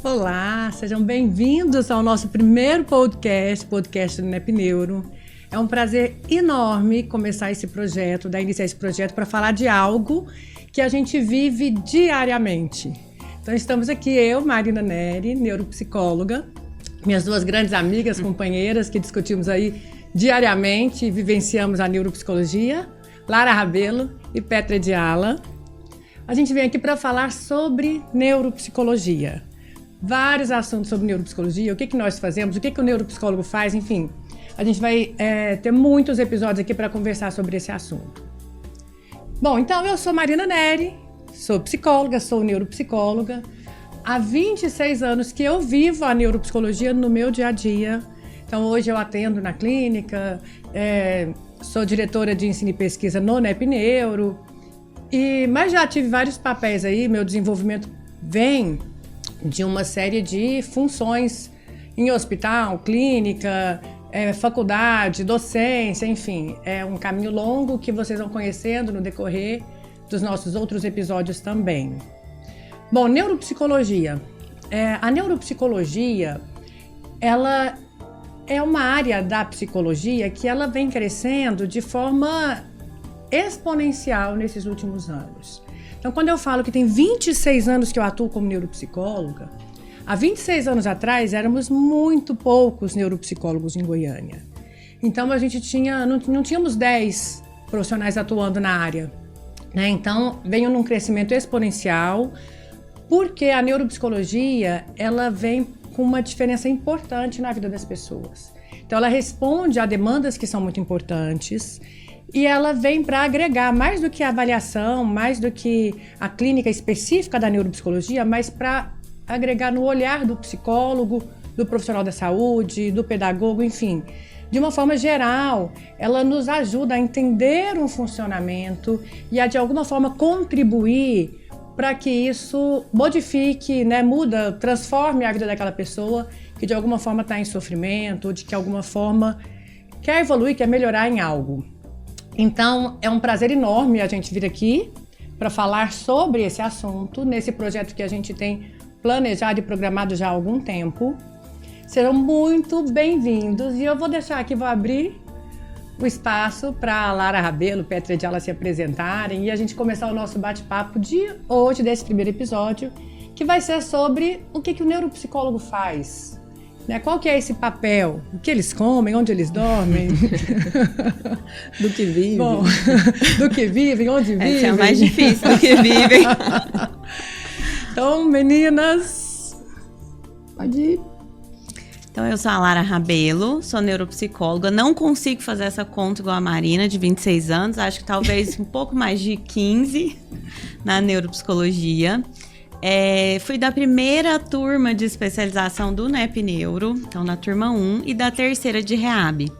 Olá, sejam bem-vindos ao nosso primeiro podcast do NEP Neuro. É um prazer enorme iniciar esse projeto para falar de algo que a gente vive diariamente. Então estamos aqui eu, Marina Neri, neuropsicóloga, minhas duas grandes amigas, companheiras que discutimos aí diariamente e vivenciamos a neuropsicologia, Lara Rabelo e Petra Diala. A gente vem aqui para falar sobre neuropsicologia. Vários assuntos sobre neuropsicologia, o que nós fazemos, o que o neuropsicólogo faz, enfim. A gente vai ter muitos episódios aqui para conversar sobre esse assunto. Bom, então eu sou Marina Neri, sou psicóloga, sou neuropsicóloga. Há 26 anos que eu vivo a neuropsicologia no meu dia a dia. Então hoje eu atendo na clínica, sou diretora de ensino e pesquisa no NEP Neuro, mas já tive vários papéis aí, meu desenvolvimento vem de uma série de funções em hospital, clínica, faculdade, docência, enfim. É um caminho longo que vocês vão conhecendo no decorrer dos nossos outros episódios também. Bom, neuropsicologia. A neuropsicologia, ela é uma área da psicologia que ela vem crescendo de forma exponencial nesses últimos anos. Então, quando eu falo que tem 26 anos que eu atuo como neuropsicóloga, há 26 anos atrás éramos muito poucos neuropsicólogos em Goiânia. Então, a gente não tínhamos 10 profissionais atuando na área, né? Então, veio num crescimento exponencial, porque a neuropsicologia, ela vem com uma diferença importante na vida das pessoas. Então, ela responde a demandas que são muito importantes, e ela vem para agregar mais do que a avaliação, mais do que a clínica específica da neuropsicologia, mas para agregar no olhar do psicólogo, do profissional da saúde, do pedagogo, enfim. De uma forma geral, ela nos ajuda a entender um funcionamento e a, de alguma forma, contribuir para que isso modifique, né, transforme a vida daquela pessoa que de alguma forma está em sofrimento, ou de que alguma forma quer evoluir, quer melhorar em algo. Então, é um prazer enorme a gente vir aqui para falar sobre esse assunto, nesse projeto que a gente tem planejado e programado já há algum tempo. Serão muito bem-vindos e eu vou deixar aqui, vou abrir o espaço para a Lara Rabelo, Petra Diala se apresentarem e a gente começar o nosso bate-papo de hoje, desse primeiro episódio, que vai ser sobre o que o neuropsicólogo faz. Né? Qual que é esse papel? O que eles comem, onde eles dormem? Do que vivem. Bom, do que vivem, onde vivem. Esse é o mais difícil, do que vivem. Então, meninas, pode ir. Então, eu sou a Lara Rabelo, sou neuropsicóloga. Não consigo fazer essa conta igual a Marina, de 26 anos. Acho que talvez um pouco mais de 15 na neuropsicologia. Fui da primeira turma de especialização do NEP Neuro, então na turma 1, e da terceira de REAB.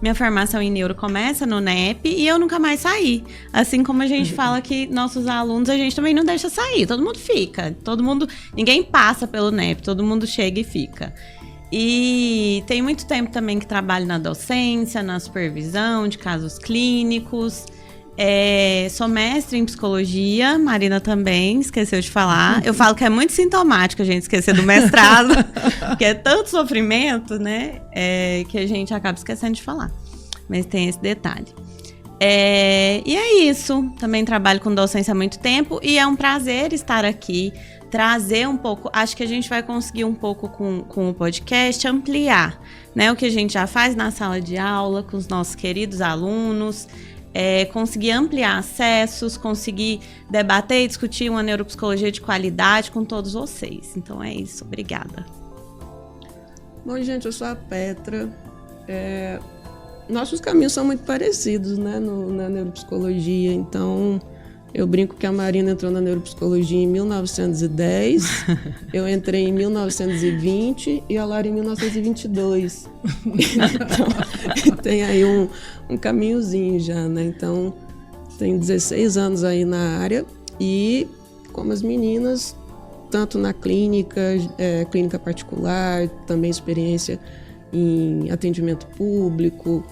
Minha formação em neuro começa no NEP e eu nunca mais saí. Assim como a gente fala que nossos alunos, a gente também não deixa sair, todo mundo fica. Ninguém passa pelo NEP, todo mundo chega e fica. E tem muito tempo também que trabalho na docência, na supervisão de casos clínicos. Sou mestre em psicologia, Marina também, esqueceu de falar. Eu falo que é muito sintomático a gente esquecer do mestrado, que é tanto sofrimento, né, que a gente acaba esquecendo de falar. Mas tem esse detalhe. E é isso, também trabalho com docência há muito tempo e é um prazer estar aqui, trazer um pouco, acho que a gente vai conseguir um pouco com o podcast ampliar, né, o que a gente já faz na sala de aula com os nossos queridos alunos, conseguir ampliar acessos, conseguir debater e discutir uma neuropsicologia de qualidade com todos vocês. Então é isso, obrigada. Bom, gente, eu sou a Petra. Nossos caminhos são muito parecidos, né, na neuropsicologia. Então, eu brinco que a Marina entrou na neuropsicologia em 1910, eu entrei em 1920 e a Lara em 1922. Então, tem aí um caminhozinho já, né? Então, tenho 16 anos aí na área e, como as meninas, tanto na clínica particular, também experiência em atendimento público,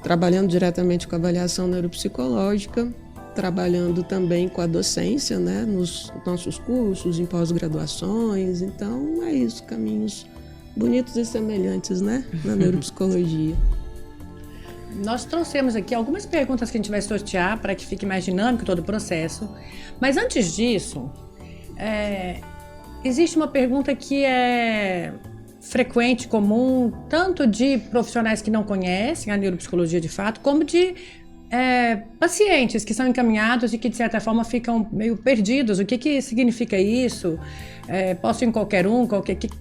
trabalhando diretamente com avaliação neuropsicológica trabalhando também com a docência, né, nos nossos cursos, em pós-graduações. Então, é isso, caminhos bonitos e semelhantes, né, na neuropsicologia. Nós trouxemos aqui algumas perguntas que a gente vai sortear para que fique mais dinâmico todo o processo. Mas antes disso, existe uma pergunta que é frequente, comum, tanto de profissionais que não conhecem a neuropsicologia de fato, como de pacientes que são encaminhados e que de certa forma ficam meio perdidos. O que significa isso? Posso ir em qualquer um?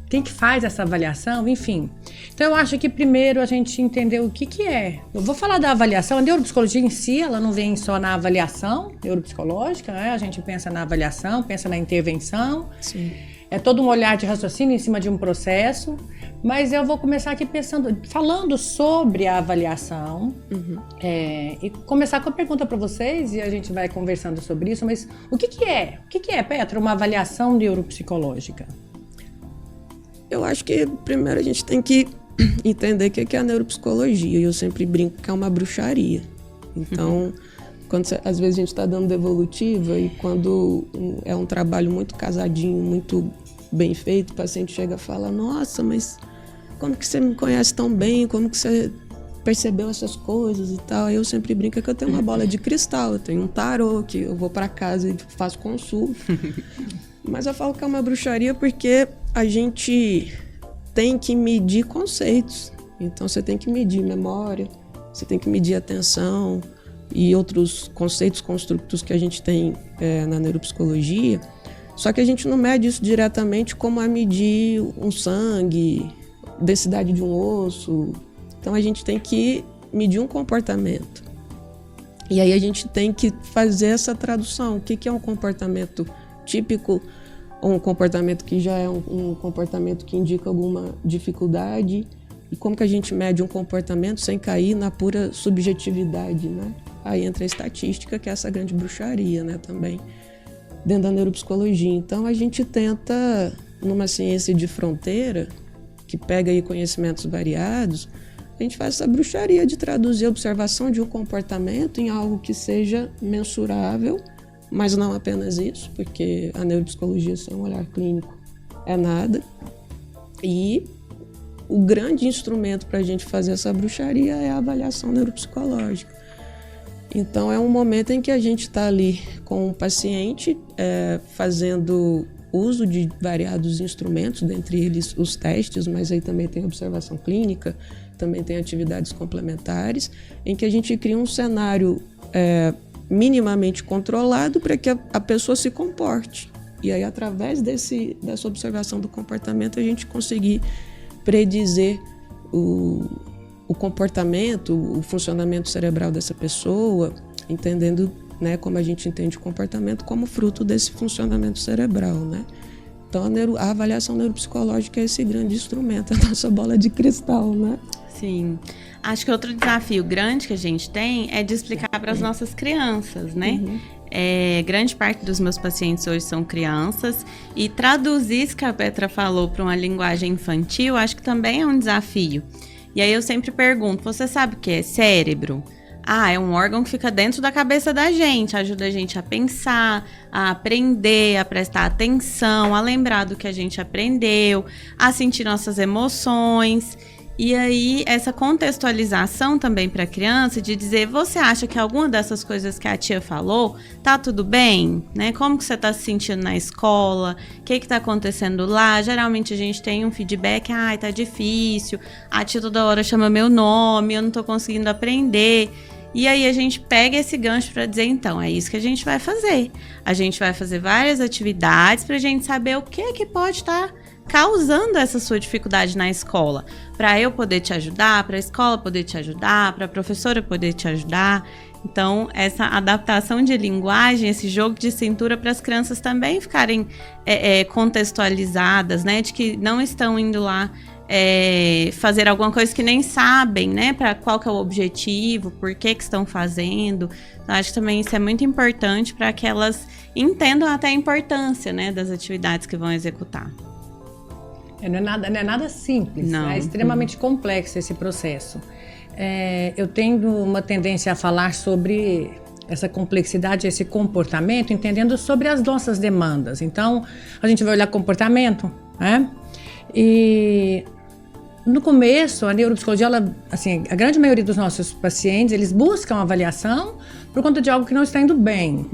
Quem que faz essa avaliação? Enfim. Então eu acho que primeiro a gente entender o que é. Eu vou falar da avaliação. A neuropsicologia em si, ela não vem só na avaliação neuropsicológica, né? A gente pensa na avaliação, pensa na intervenção. Sim. É todo um olhar de raciocínio em cima de um processo, mas eu vou começar aqui falando sobre a avaliação, e começar com a pergunta para vocês, e a gente vai conversando sobre isso, mas o que é? O que é, Petra, uma avaliação neuropsicológica? Eu acho que primeiro a gente tem que entender o que é a neuropsicologia, e eu sempre brinco que é uma bruxaria. Então, às vezes a gente está dando devolutiva e quando é um trabalho muito casadinho, muito bem feito, o paciente chega e fala: nossa, mas como que você me conhece tão bem? Como que você percebeu essas coisas e tal? Eu sempre brinco que eu tenho uma bola de cristal, eu tenho um tarô, que eu vou para casa e faço consulta. Mas eu falo que é uma bruxaria porque a gente tem que medir conceitos. Então você tem que medir memória, você tem que medir atenção e outros conceitos, construtos que a gente tem na neuropsicologia. Só que a gente não mede isso diretamente como a medir um sangue, densidade de um osso. Então a gente tem que medir um comportamento. E aí a gente tem que fazer essa tradução. O que é um comportamento típico ou um comportamento que já é um comportamento que indica alguma dificuldade? E como que a gente mede um comportamento sem cair na pura subjetividade, né? Aí entra a estatística, que é essa grande bruxaria, né, também, dentro da neuropsicologia. Então, a gente tenta, numa ciência de fronteira, que pega aí conhecimentos variados, a gente faz essa bruxaria de traduzir a observação de um comportamento em algo que seja mensurável, mas não apenas isso, porque a neuropsicologia sem um olhar clínico é nada. E o grande instrumento para a gente fazer essa bruxaria é a avaliação neuropsicológica. Então, é um momento em que a gente está ali com o paciente fazendo uso de variados instrumentos, dentre eles os testes, mas aí também tem observação clínica, também tem atividades complementares, em que a gente cria um cenário minimamente controlado para que a pessoa se comporte. E aí, através dessa observação do comportamento, a gente conseguir predizer o comportamento, o funcionamento cerebral dessa pessoa, entendendo, né, como a gente entende o comportamento como fruto desse funcionamento cerebral, né? Então a avaliação neuropsicológica é esse grande instrumento, a nossa bola de cristal, né? Sim. Acho que outro desafio grande que a gente tem é de explicar para as nossas crianças, né? Grande parte dos meus pacientes hoje são crianças e traduzir isso que a Petra falou para uma linguagem infantil, acho que também é um desafio. E aí eu sempre pergunto, você sabe o que é cérebro? É um órgão que fica dentro da cabeça da gente, ajuda a gente a pensar, a aprender, a prestar atenção, a lembrar do que a gente aprendeu, a sentir nossas emoções. E aí, essa contextualização também para a criança, de dizer, você acha que alguma dessas coisas que a tia falou, tá tudo bem? Né? Como que você tá se sentindo na escola? O que tá acontecendo lá? Geralmente a gente tem um feedback, tá difícil, a tia toda hora chama meu nome, eu não tô conseguindo aprender. E aí a gente pega esse gancho para dizer, então, é isso que a gente vai fazer. A gente vai fazer várias atividades para a gente saber o que pode estar causando essa sua dificuldade na escola, para eu poder te ajudar, para a escola poder te ajudar, para a professora poder te ajudar. Então, essa adaptação de linguagem, esse jogo de cintura para as crianças também ficarem contextualizadas, né, de que não estão indo lá fazer alguma coisa que nem sabem, né, para qual que é o objetivo, por que estão fazendo. Então, acho que também isso é muito importante para que elas entendam até a importância, né, das atividades que vão executar. Não é nada simples, não. É extremamente complexo esse processo. Eu tenho uma tendência a falar sobre essa complexidade, esse comportamento, entendendo sobre as nossas demandas. Então, a gente vai olhar comportamento, né? E no começo, a neuropsicologia, a grande maioria dos nossos pacientes, eles buscam avaliação por conta de algo que não está indo bem.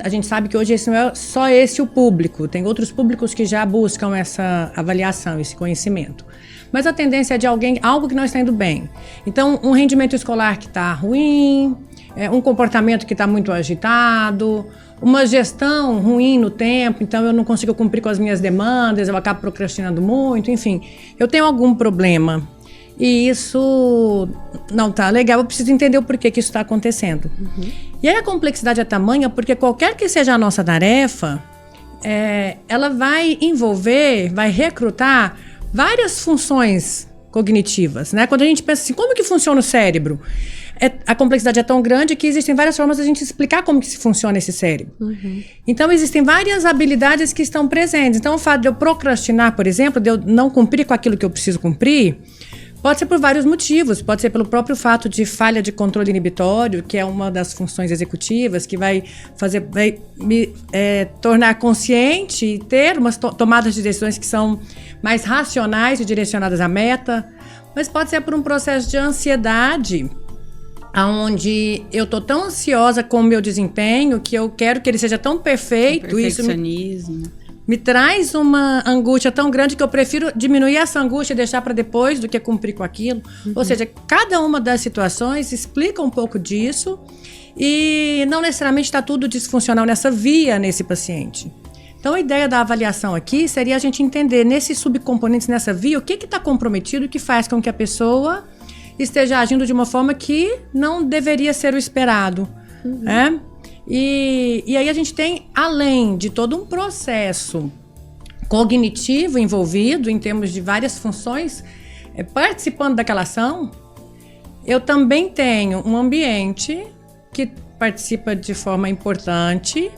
A gente sabe que hoje esse não é só esse o público, tem outros públicos que já buscam essa avaliação, esse conhecimento. Mas a tendência é de algo que não está indo bem. Então, um rendimento escolar que está ruim, um comportamento que está muito agitado, uma gestão ruim no tempo, então eu não consigo cumprir com as minhas demandas, eu acabo procrastinando muito, enfim, eu tenho algum problema. E isso não está legal, eu preciso entender o porquê que isso está acontecendo. E aí a complexidade é tamanha porque qualquer que seja a nossa tarefa, ela vai envolver, vai recrutar várias funções cognitivas, né? Quando a gente pensa assim, como que funciona o cérebro? A complexidade é tão grande que existem várias formas de a gente explicar como que funciona esse cérebro. Então, existem várias habilidades que estão presentes. Então, o fato de eu procrastinar, por exemplo, de eu não cumprir com aquilo que eu preciso cumprir, pode ser por vários motivos. Pode ser pelo próprio fato de falha de controle inibitório, que é uma das funções executivas, que vai me tornar consciente e ter umas tomadas de decisões que são mais racionais e direcionadas à meta. Mas pode ser por um processo de ansiedade, onde eu estou tão ansiosa com o meu desempenho que eu quero que ele seja tão perfeito. Perfeccionismo. Isso me traz uma angústia tão grande que eu prefiro diminuir essa angústia e deixar para depois do que cumprir com aquilo. Ou seja, cada uma das situações explica um pouco disso e não necessariamente está tudo disfuncional nesse paciente. Então, a ideia da avaliação aqui seria a gente entender nesses subcomponentes, nessa via, o que está comprometido e que faz com que a pessoa esteja agindo de uma forma que não deveria ser o esperado, né? E aí a gente tem, além de todo um processo cognitivo envolvido em termos de várias funções participando daquela ação, eu também tenho um ambiente que participa de forma importante,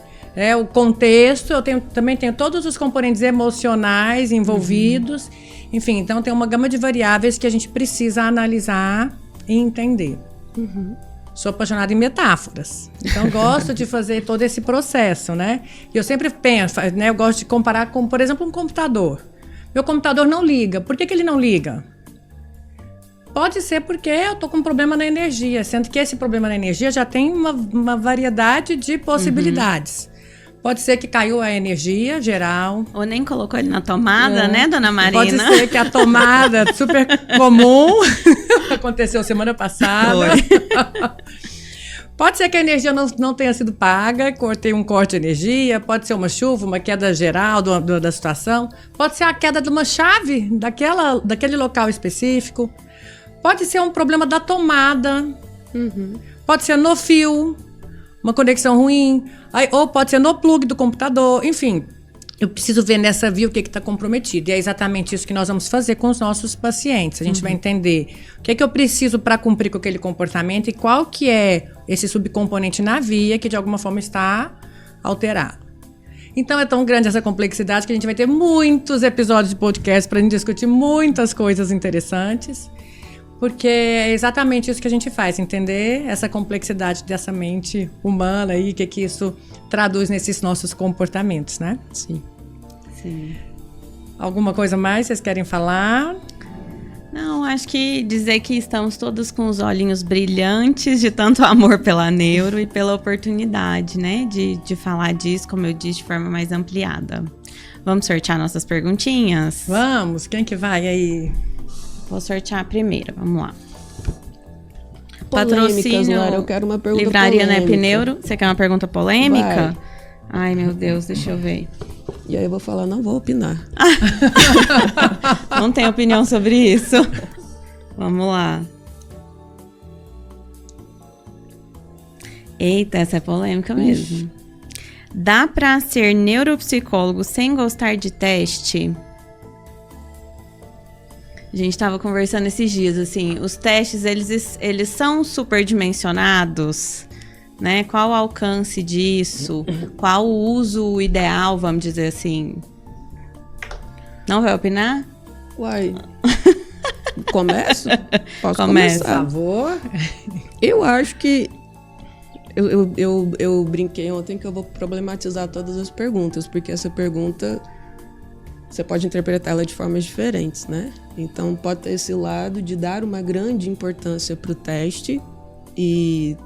o contexto, também tenho todos os componentes emocionais envolvidos, enfim, então tem uma gama de variáveis que a gente precisa analisar e entender. Sou apaixonada em metáforas, então gosto de fazer todo esse processo, né? E eu sempre penso, né? Eu gosto de comparar com, por exemplo, um computador. Meu computador não liga. Por que ele não liga? Pode ser porque eu tô com um problema na energia, sendo que esse problema na energia já tem uma variedade de possibilidades. Pode ser que caiu a energia geral. Ou nem colocou ele na tomada, né, dona Marina? Pode ser que a tomada, super comum, aconteceu semana passada. Pode ser que a energia não tenha sido paga, tem um corte de energia, pode ser uma chuva, uma queda geral da situação, pode ser a queda de uma chave daquele local específico, pode ser um problema da tomada, pode ser no fio, uma conexão ruim, ou pode ser no plug do computador, enfim. Eu preciso ver nessa via o que está comprometido. E é exatamente isso que nós vamos fazer com os nossos pacientes. A gente vai entender o que eu preciso para cumprir com aquele comportamento e qual que é esse subcomponente na via que de alguma forma está alterado. Então é tão grande essa complexidade que a gente vai ter muitos episódios de podcast para a gente discutir muitas coisas interessantes. Porque é exatamente isso que a gente faz, entender essa complexidade dessa mente humana e o que isso traduz nesses nossos comportamentos, né? Sim. Alguma coisa mais vocês querem falar? Não, acho que dizer que estamos todos com os olhinhos brilhantes de tanto amor pela neuro e pela oportunidade, né? De falar disso, como eu disse, de forma mais ampliada. Vamos sortear nossas perguntinhas? Vamos, quem que vai aí? Vou sortear a primeira, vamos lá. Patrocínio, Lara, eu quero uma pergunta Livraria polêmica. NEP Neuro. Você quer uma pergunta polêmica? Vai. Ai, meu Deus, deixa eu ver. E aí eu vou falar, não vou opinar. Não tenho opinião sobre isso. Vamos lá. Eita, essa é polêmica mesmo. Dá pra ser neuropsicólogo sem gostar de teste? A gente estava conversando esses dias, assim, os testes, eles são superdimensionados, né? Qual o alcance disso? Qual o uso ideal, vamos dizer assim? Não vai opinar? Uai, começo? Posso Começa. começar? Por favor. Eu acho que Eu brinquei ontem que eu vou problematizar todas as perguntas, porque essa pergunta você pode interpretar ela de formas diferentes, né? Então pode ter esse lado de dar uma grande importância para o teste e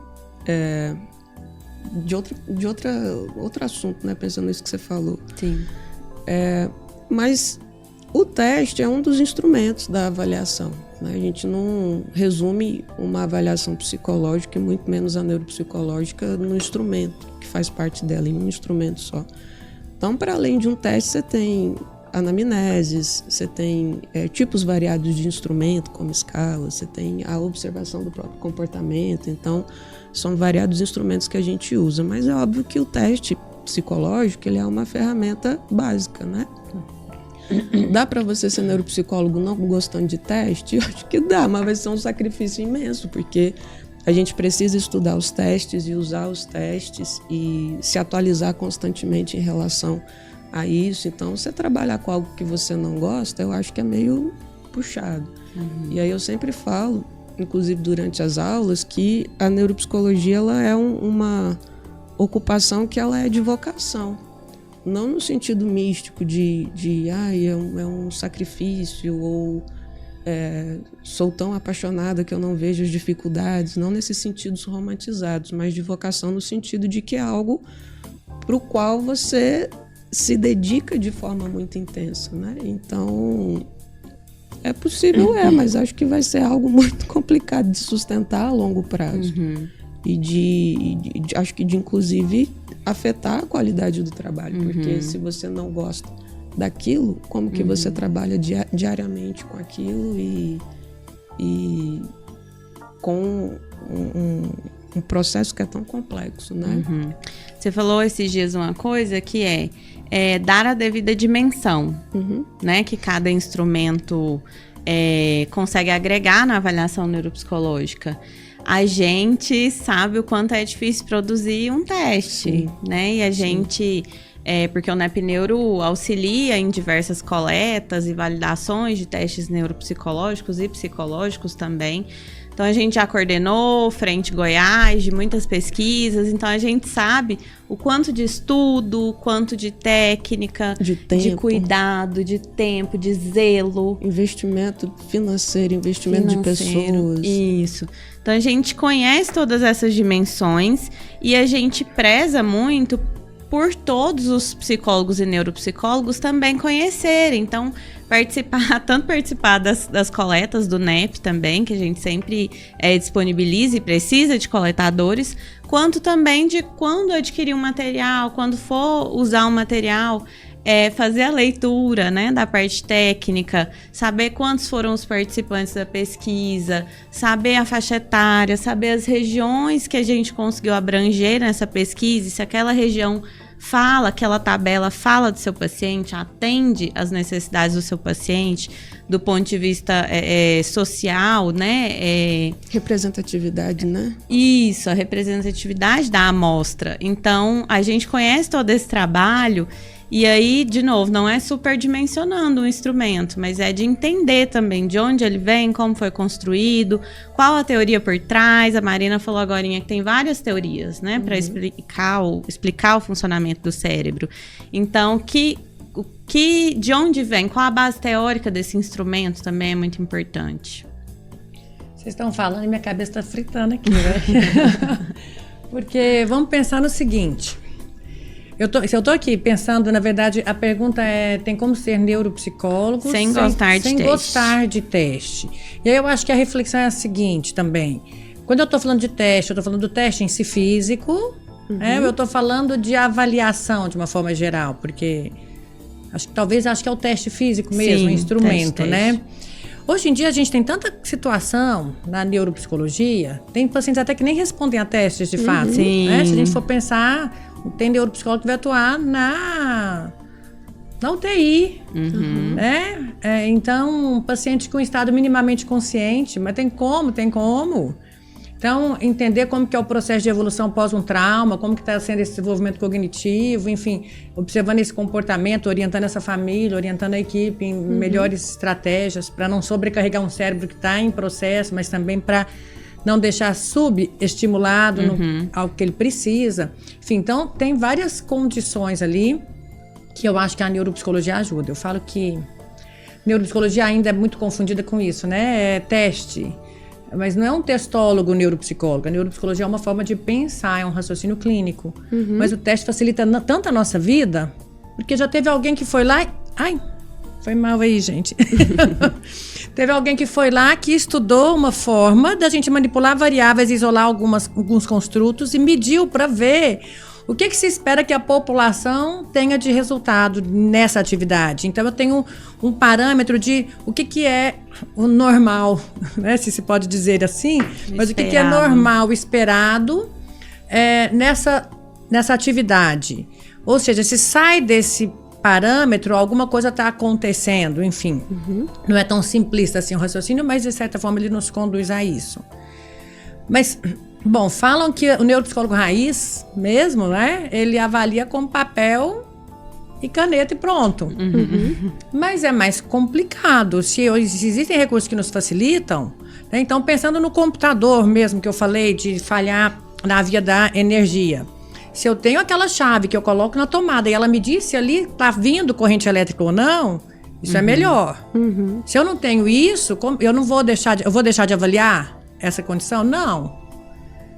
de outro assunto, né? Pensando nisso que você falou. Sim. Mas o teste é um dos instrumentos da avaliação, né? A gente não resume uma avaliação psicológica, e muito menos a neuropsicológica, no instrumento que faz parte dela, em um instrumento só. Então, para além de um teste, você tem anamneses, você tem tipos variados de instrumento, como escala, você tem a observação do próprio comportamento. Então, são variados instrumentos que a gente usa. Mas é óbvio que o teste psicológico ele é uma ferramenta básica, né? Dá para você ser neuropsicólogo não gostando de teste? Eu acho que dá, mas vai ser um sacrifício imenso, porque a gente precisa estudar os testes e usar os testes e se atualizar constantemente em relação a isso. Então, você trabalhar com algo que você não gosta, eu acho que é meio puxado. E aí eu sempre falo, inclusive durante as aulas, que a neuropsicologia ela é uma ocupação que ela é de vocação. Não no sentido místico é um sacrifício ou sou tão apaixonada que eu não vejo as dificuldades, não nesses sentidos romantizados, mas de vocação no sentido de que é algo para o qual você se dedica de forma muito intensa, né? Então, é possível, mas acho que vai ser algo muito complicado de sustentar a longo prazo. E acho que de inclusive afetar a qualidade do trabalho, porque se você não gosta daquilo, como que você trabalha diariamente com aquilo e com um processo que é tão complexo, né? Você falou esses dias uma coisa que é dar a devida dimensão, né? Que cada instrumento consegue agregar na avaliação neuropsicológica. A gente sabe o quanto é difícil produzir um teste, né? E a gente, porque o NepNeuro auxilia em diversas coletas e validações de testes neuropsicológicos e psicológicos também. Então, a gente já coordenou Frente Goiás de muitas pesquisas, então a gente sabe o quanto de estudo, o quanto de técnica, de cuidado, de tempo, de zelo. Investimento financeiro, investimento de pessoas. Isso. Então, a gente conhece todas essas dimensões e a gente preza muito por todos os psicólogos e neuropsicólogos também conhecerem. Então, participar das coletas do NEP também, que a gente sempre disponibiliza e precisa de coletadores, quanto também de quando adquirir um material, quando for usar um material, fazer a leitura, né, da parte técnica, saber quantos foram os participantes da pesquisa, saber a faixa etária, saber as regiões que a gente conseguiu abranger nessa pesquisa, se aquela região aquela tabela fala do seu paciente, atende às necessidades do seu paciente, do ponto de vista social, né? Representatividade, né? Isso, a representatividade da amostra. Então, a gente conhece todo esse trabalho e aí, de novo, não é superdimensionando o instrumento, mas é de entender também de onde ele vem, como foi construído, qual a teoria por trás. A Marina falou agorinha que tem várias teorias, né, para explicar o funcionamento do cérebro. Então, de onde vem, qual a base teórica desse instrumento também é muito importante. Vocês estão falando e minha cabeça está fritando aqui, né? Porque vamos pensar no seguinte... Se eu estou aqui pensando, na verdade, a pergunta tem como ser neuropsicólogo sem gostar de teste. E aí eu acho que a reflexão é a seguinte também. Quando eu estou falando de teste, eu estou falando do teste em si físico, eu estou falando de avaliação de uma forma geral, porque acho que é o teste físico mesmo, o instrumento, teste. Né? Hoje em dia a gente tem tanta situação na neuropsicologia, tem pacientes até que nem respondem a testes de fato. Né? Se a gente for pensar... Tem neuropsicólogo que vai atuar na UTI, né? Então, paciente com estado minimamente consciente, mas tem como. Então, entender como que é o processo de evolução pós um trauma, como que está sendo esse desenvolvimento cognitivo, enfim, observando esse comportamento, orientando essa família, orientando a equipe em melhores estratégias para não sobrecarregar um cérebro que está em processo, mas também para não deixar subestimulado ao que ele precisa. Enfim, então tem várias condições ali que eu acho que a neuropsicologia ajuda. Eu falo que neuropsicologia ainda é muito confundida com isso, né? É teste. Mas não é um testólogo neuropsicólogo. A neuropsicologia é uma forma de pensar, é um raciocínio clínico. Mas o teste facilita tanto a nossa vida, porque já teve alguém que foi lá... Ai, foi mal aí, gente. Teve alguém que foi lá, que estudou uma forma da gente manipular variáveis, isolar alguns construtos e mediu para ver o que se espera que a população tenha de resultado nessa atividade. Então, eu tenho um parâmetro de o que é o normal, né? Se pode dizer assim. Mas o que é normal, esperado nessa atividade. Ou seja, se sai desse parâmetro, alguma coisa está acontecendo, enfim. Não é tão simplista assim o raciocínio, mas de certa forma ele nos conduz a isso. Mas... Bom, falam que o neuropsicólogo raiz mesmo, né? Ele avalia com papel e caneta e pronto. Mas é mais complicado. Se existem recursos que nos facilitam, né? Então, pensando no computador mesmo, que eu falei de falhar na via da energia. Se eu tenho aquela chave que eu coloco na tomada e ela me diz se ali está vindo corrente elétrica ou não, isso é melhor. Se eu não tenho isso, eu não vou deixar eu vou deixar de avaliar essa condição? Não.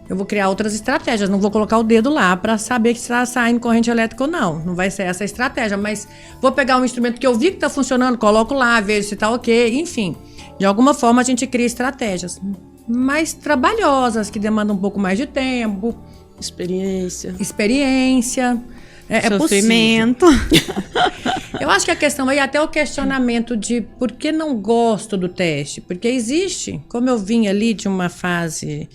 Eu vou criar outras estratégias, não vou colocar o dedo lá para saber que está saindo corrente elétrica ou não. Não vai ser essa a estratégia, mas vou pegar um instrumento que eu vi que está funcionando, coloco lá, vejo se está ok, enfim. De alguma forma a gente cria estratégias mais trabalhosas, que demandam um pouco mais de tempo. Experiência. Sofrimento. Eu acho que a questão aí é até o questionamento de por que não gosto do teste. Porque existe, como eu vim ali de uma fase...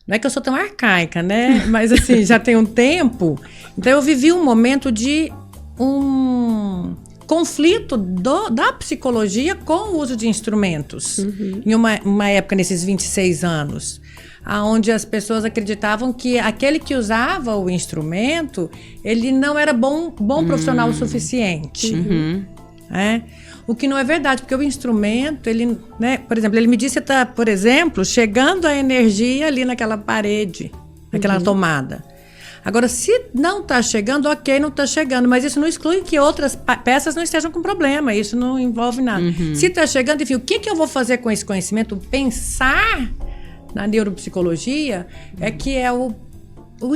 Não é que eu sou tão arcaica, né? Mas assim, já tem um tempo. Então eu vivi um momento de um conflito da psicologia com o uso de instrumentos. Em uma época, nesses 26 anos, onde as pessoas acreditavam que aquele que usava o instrumento, ele não era bom profissional o suficiente. O que não é verdade, porque o instrumento, ele, né, por exemplo, ele me disse que está, por exemplo, chegando a energia ali naquela parede, naquela tomada. Agora, se não está chegando, ok, não está chegando, mas isso não exclui que outras peças não estejam com problema, isso não envolve nada. Se está chegando, enfim, o que eu vou fazer com esse conhecimento? Pensar na neuropsicologia que é o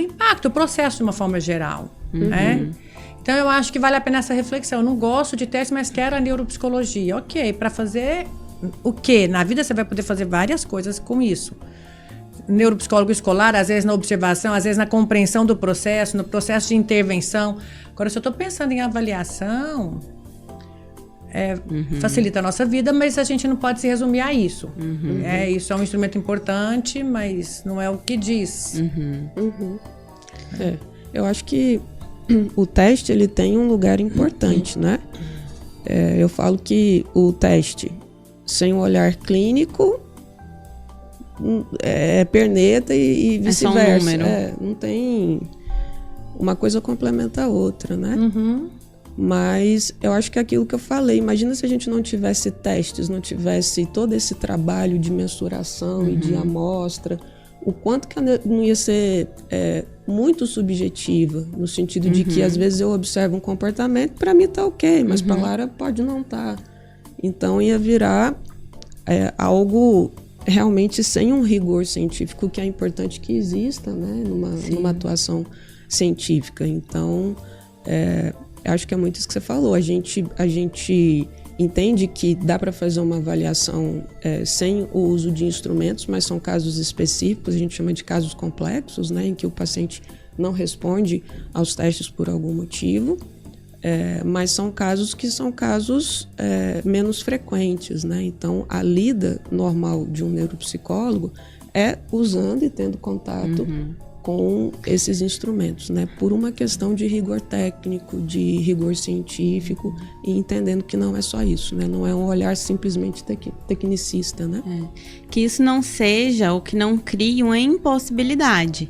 impacto, o processo de uma forma geral, né? Então, eu acho que vale a pena essa reflexão. Eu não gosto de teste, mas quero a neuropsicologia. Ok, para fazer o quê? Na vida você vai poder fazer várias coisas com isso. Neuropsicólogo escolar, às vezes na observação, às vezes na compreensão do processo, no processo de intervenção. Agora, se eu estou pensando em avaliação, facilita a nossa vida, mas a gente não pode se resumir a isso. Isso é um instrumento importante, mas não é o que diz. Eu acho que o teste, ele tem um lugar importante, né? Eu falo que o teste, sem o olhar clínico, é perneta e vice-versa. É só um número. Não tem... Uma coisa complementa a outra, né? Mas eu acho que é aquilo que eu falei. Imagina se a gente não tivesse testes, não tivesse todo esse trabalho de mensuração e de amostra, o quanto que não ia ser muito subjetiva, no sentido de que às vezes eu observo um comportamento, para mim tá ok, mas para Lara pode não estar. Então ia virar algo realmente sem um rigor científico, que é importante que exista, né, numa atuação científica. Então, acho que é muito isso que você falou. A gente entende que dá para fazer uma avaliação sem o uso de instrumentos, mas são casos específicos, a gente chama de casos complexos, né, em que o paciente não responde aos testes por algum motivo, mas são casos que são casos menos frequentes, né? Então, a lida normal de um neuropsicólogo é usando e tendo contato com esses instrumentos, né? Por uma questão de rigor técnico, de rigor científico, e entendendo que não é só isso, né? Não é um olhar simplesmente tecnicista, né? Que isso não seja ou que não crie uma impossibilidade,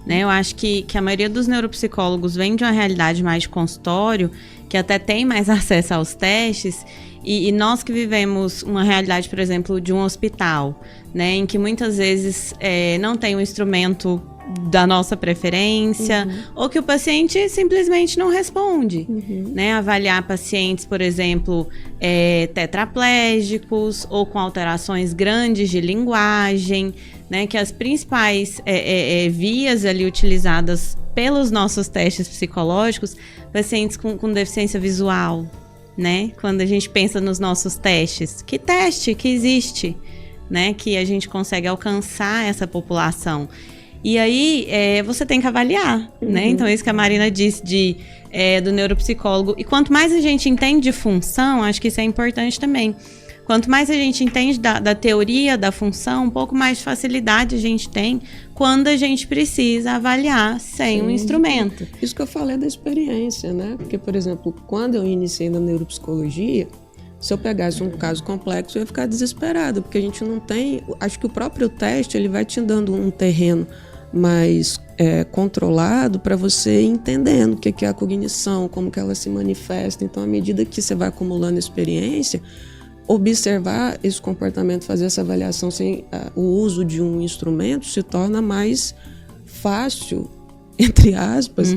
né? Eu acho que a maioria dos neuropsicólogos vem de uma realidade mais de consultório, que até tem mais acesso aos testes, e nós que vivemos uma realidade, por exemplo, de um hospital, né? Em que muitas vezes não tem um instrumento da nossa preferência, ou que o paciente simplesmente não responde, né? Avaliar pacientes, por exemplo, tetraplégicos ou com alterações grandes de linguagem, né? Que as principais vias ali utilizadas pelos nossos testes psicológicos, pacientes com deficiência visual, né? Quando a gente pensa nos nossos testes, que teste que existe, né? Que a gente consegue alcançar essa população. E aí, você tem que avaliar, né? Então, isso que a Marina disse do neuropsicólogo. E quanto mais a gente entende de função, acho que isso é importante também. Quanto mais a gente entende da teoria da função, um pouco mais de facilidade a gente tem quando a gente precisa avaliar sem um instrumento. Isso que eu falei da experiência, né? Porque, por exemplo, quando eu iniciei na neuropsicologia, se eu pegasse um caso complexo, eu ia ficar desesperada, porque a gente não tem... Acho que o próprio teste, ele vai te dando um terreno mais controlado para você ir entendendo o que é a cognição, como que ela se manifesta. Então, à medida que você vai acumulando experiência, observar esse comportamento, fazer essa avaliação sem o uso de um instrumento se torna mais fácil, entre aspas,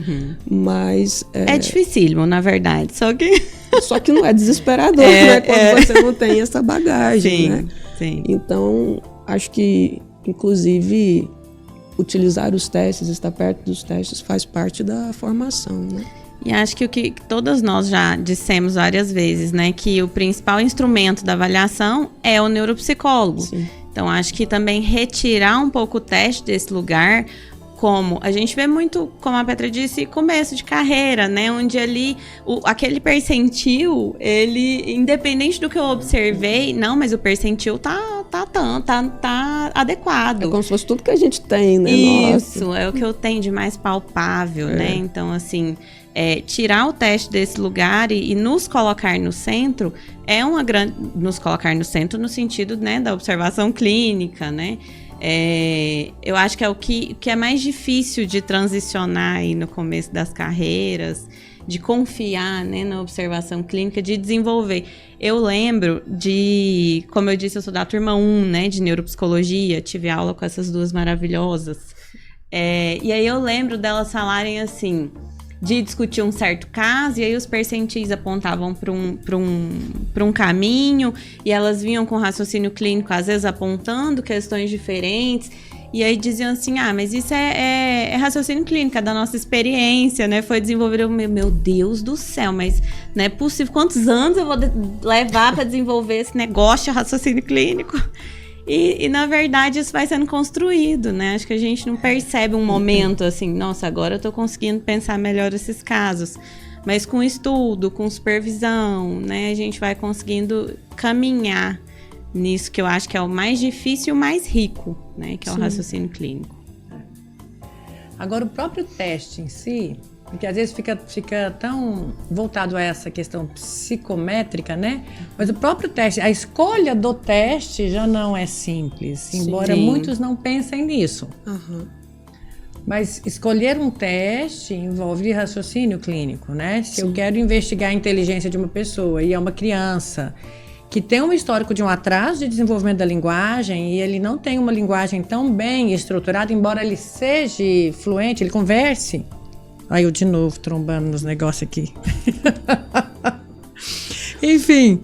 mas... É dificílimo, na verdade, só que não é desesperador, né? Quando você não tem essa bagagem, sim, né? Sim. Então, acho que, inclusive, utilizar os testes, estar perto dos testes, faz parte da formação, né? E acho que o que todas nós já dissemos várias vezes, né? Que o principal instrumento da avaliação é o neuropsicólogo. Sim. Então, acho que também retirar um pouco o teste desse lugar, como a gente vê muito, como a Petra disse, começo de carreira, né? Onde ali, aquele percentil, ele, independente do que eu observei, não, mas o percentil tá adequado. É como se fosse tudo que a gente tem, né? Isso, Nossa. é o que eu tenho de mais palpável, né? Então, assim, tirar o teste desse lugar e nos colocar no centro é uma grande... Nos colocar no centro no sentido, né, da observação clínica, né? Eu acho que é o que é mais difícil de transicionar aí no começo das carreiras, de confiar, né, na observação clínica, de desenvolver. Eu lembro como eu disse, eu sou da turma 1, né, de neuropsicologia, tive aula com essas duas maravilhosas. E aí eu lembro delas falarem assim, de discutir um certo caso, e aí os percentis apontavam para um caminho, e elas vinham com raciocínio clínico, às vezes apontando questões diferentes, e aí diziam assim, mas isso é raciocínio clínico, é da nossa experiência, né? Foi desenvolver, meu Deus do céu, mas não é possível, quantos anos eu vou levar para desenvolver esse negócio de raciocínio clínico? E, na verdade, isso vai sendo construído, né? Acho que a gente não percebe um momento assim, nossa, agora eu tô conseguindo pensar melhor esses casos. Mas com estudo, com supervisão, né? A gente vai conseguindo caminhar nisso que eu acho que é o mais difícil e o mais rico, né? Que é o raciocínio clínico. Agora, o próprio teste em si, porque às vezes fica tão voltado a essa questão psicométrica, né? Mas o próprio teste, a escolha do teste já não é simples, embora muitos não pensem nisso. Mas escolher um teste envolve raciocínio clínico, né? Se eu quero investigar a inteligência de uma pessoa e é uma criança que tem um histórico de um atraso de desenvolvimento da linguagem e ele não tem uma linguagem tão bem estruturada, embora ele seja fluente, ele converse. Aí eu de novo trombando nos negócios aqui. Enfim,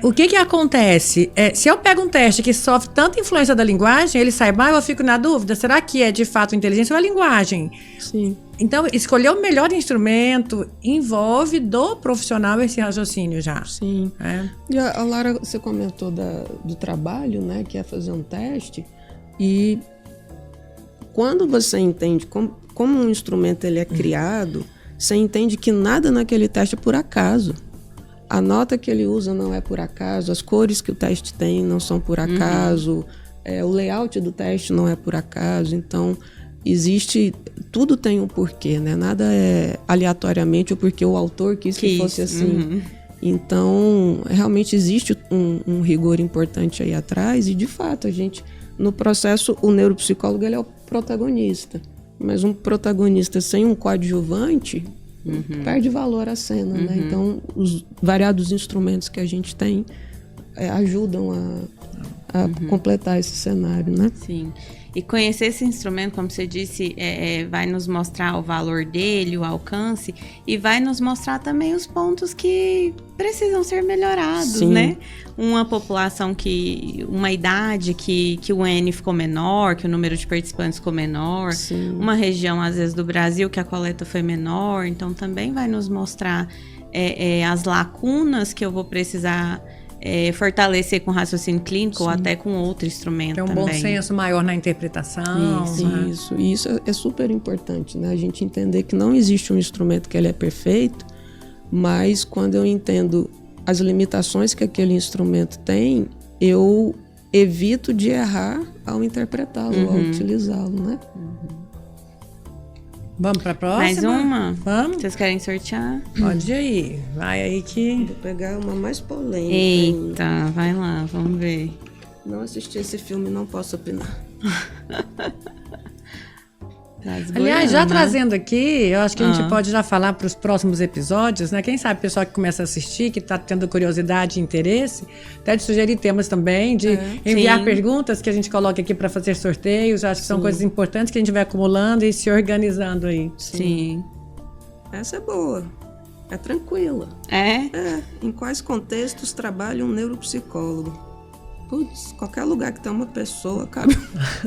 o que acontece? Se eu pego um teste que sofre tanta influência da linguagem, ele sai mal, eu fico na dúvida, será que é de fato inteligência ou a linguagem? Sim. Então, escolher o melhor instrumento envolve do profissional esse raciocínio já. Sim. E a Lara, você comentou do trabalho, né, que é fazer um teste, e quando você entende como um instrumento ele é criado, você entende que nada naquele teste é por acaso. A nota que ele usa não é por acaso, as cores que o teste tem não são por acaso, o layout do teste não é por acaso. Então, tudo tem um porquê, né? Nada é aleatoriamente ou porque o autor quis que fosse assim. Então, realmente existe um rigor importante aí atrás e, de fato, a gente, no processo, o neuropsicólogo ele é o protagonista. Mas um protagonista sem um coadjuvante perde valor à cena, né? Então, os variados instrumentos que a gente tem ajudam a completar esse cenário, né? Sim. E conhecer esse instrumento, como você disse, vai nos mostrar o valor dele, o alcance, e vai nos mostrar também os pontos que precisam ser melhorados, Sim. né? Uma população uma idade que o N ficou menor, que o número de participantes ficou menor, Sim. uma região, às vezes, do Brasil que a coleta foi menor, então também vai nos mostrar as lacunas que eu vou precisar fortalecer com raciocínio clínico. Sim. Ou até com outro instrumento também. Tem um bom senso maior na interpretação. Isso. E isso é super importante, né? A gente entender que não existe um instrumento que ele é perfeito, mas quando eu entendo as limitações que aquele instrumento tem, eu evito de errar ao interpretá-lo, ao utilizá-lo, né? Vamos para a próxima? Mais uma? Vamos? Vocês querem sortear? Pode ir. Vai aí que... Vou pegar uma mais polêmica. Eita, vai lá, vamos ver. Não assisti esse filme, não posso opinar. Aliás, já trazendo aqui, eu acho que a gente pode já falar para os próximos episódios, né? Quem sabe o pessoal que começa a assistir, que está tendo curiosidade e interesse, até de sugerir temas também, de enviar perguntas que a gente coloca aqui para fazer sorteios. Acho que são coisas importantes que a gente vai acumulando e se organizando aí. Sim. Essa é boa. É tranquila. Em quais contextos trabalha um neuropsicólogo? Putz, qualquer lugar que tem uma pessoa, cabe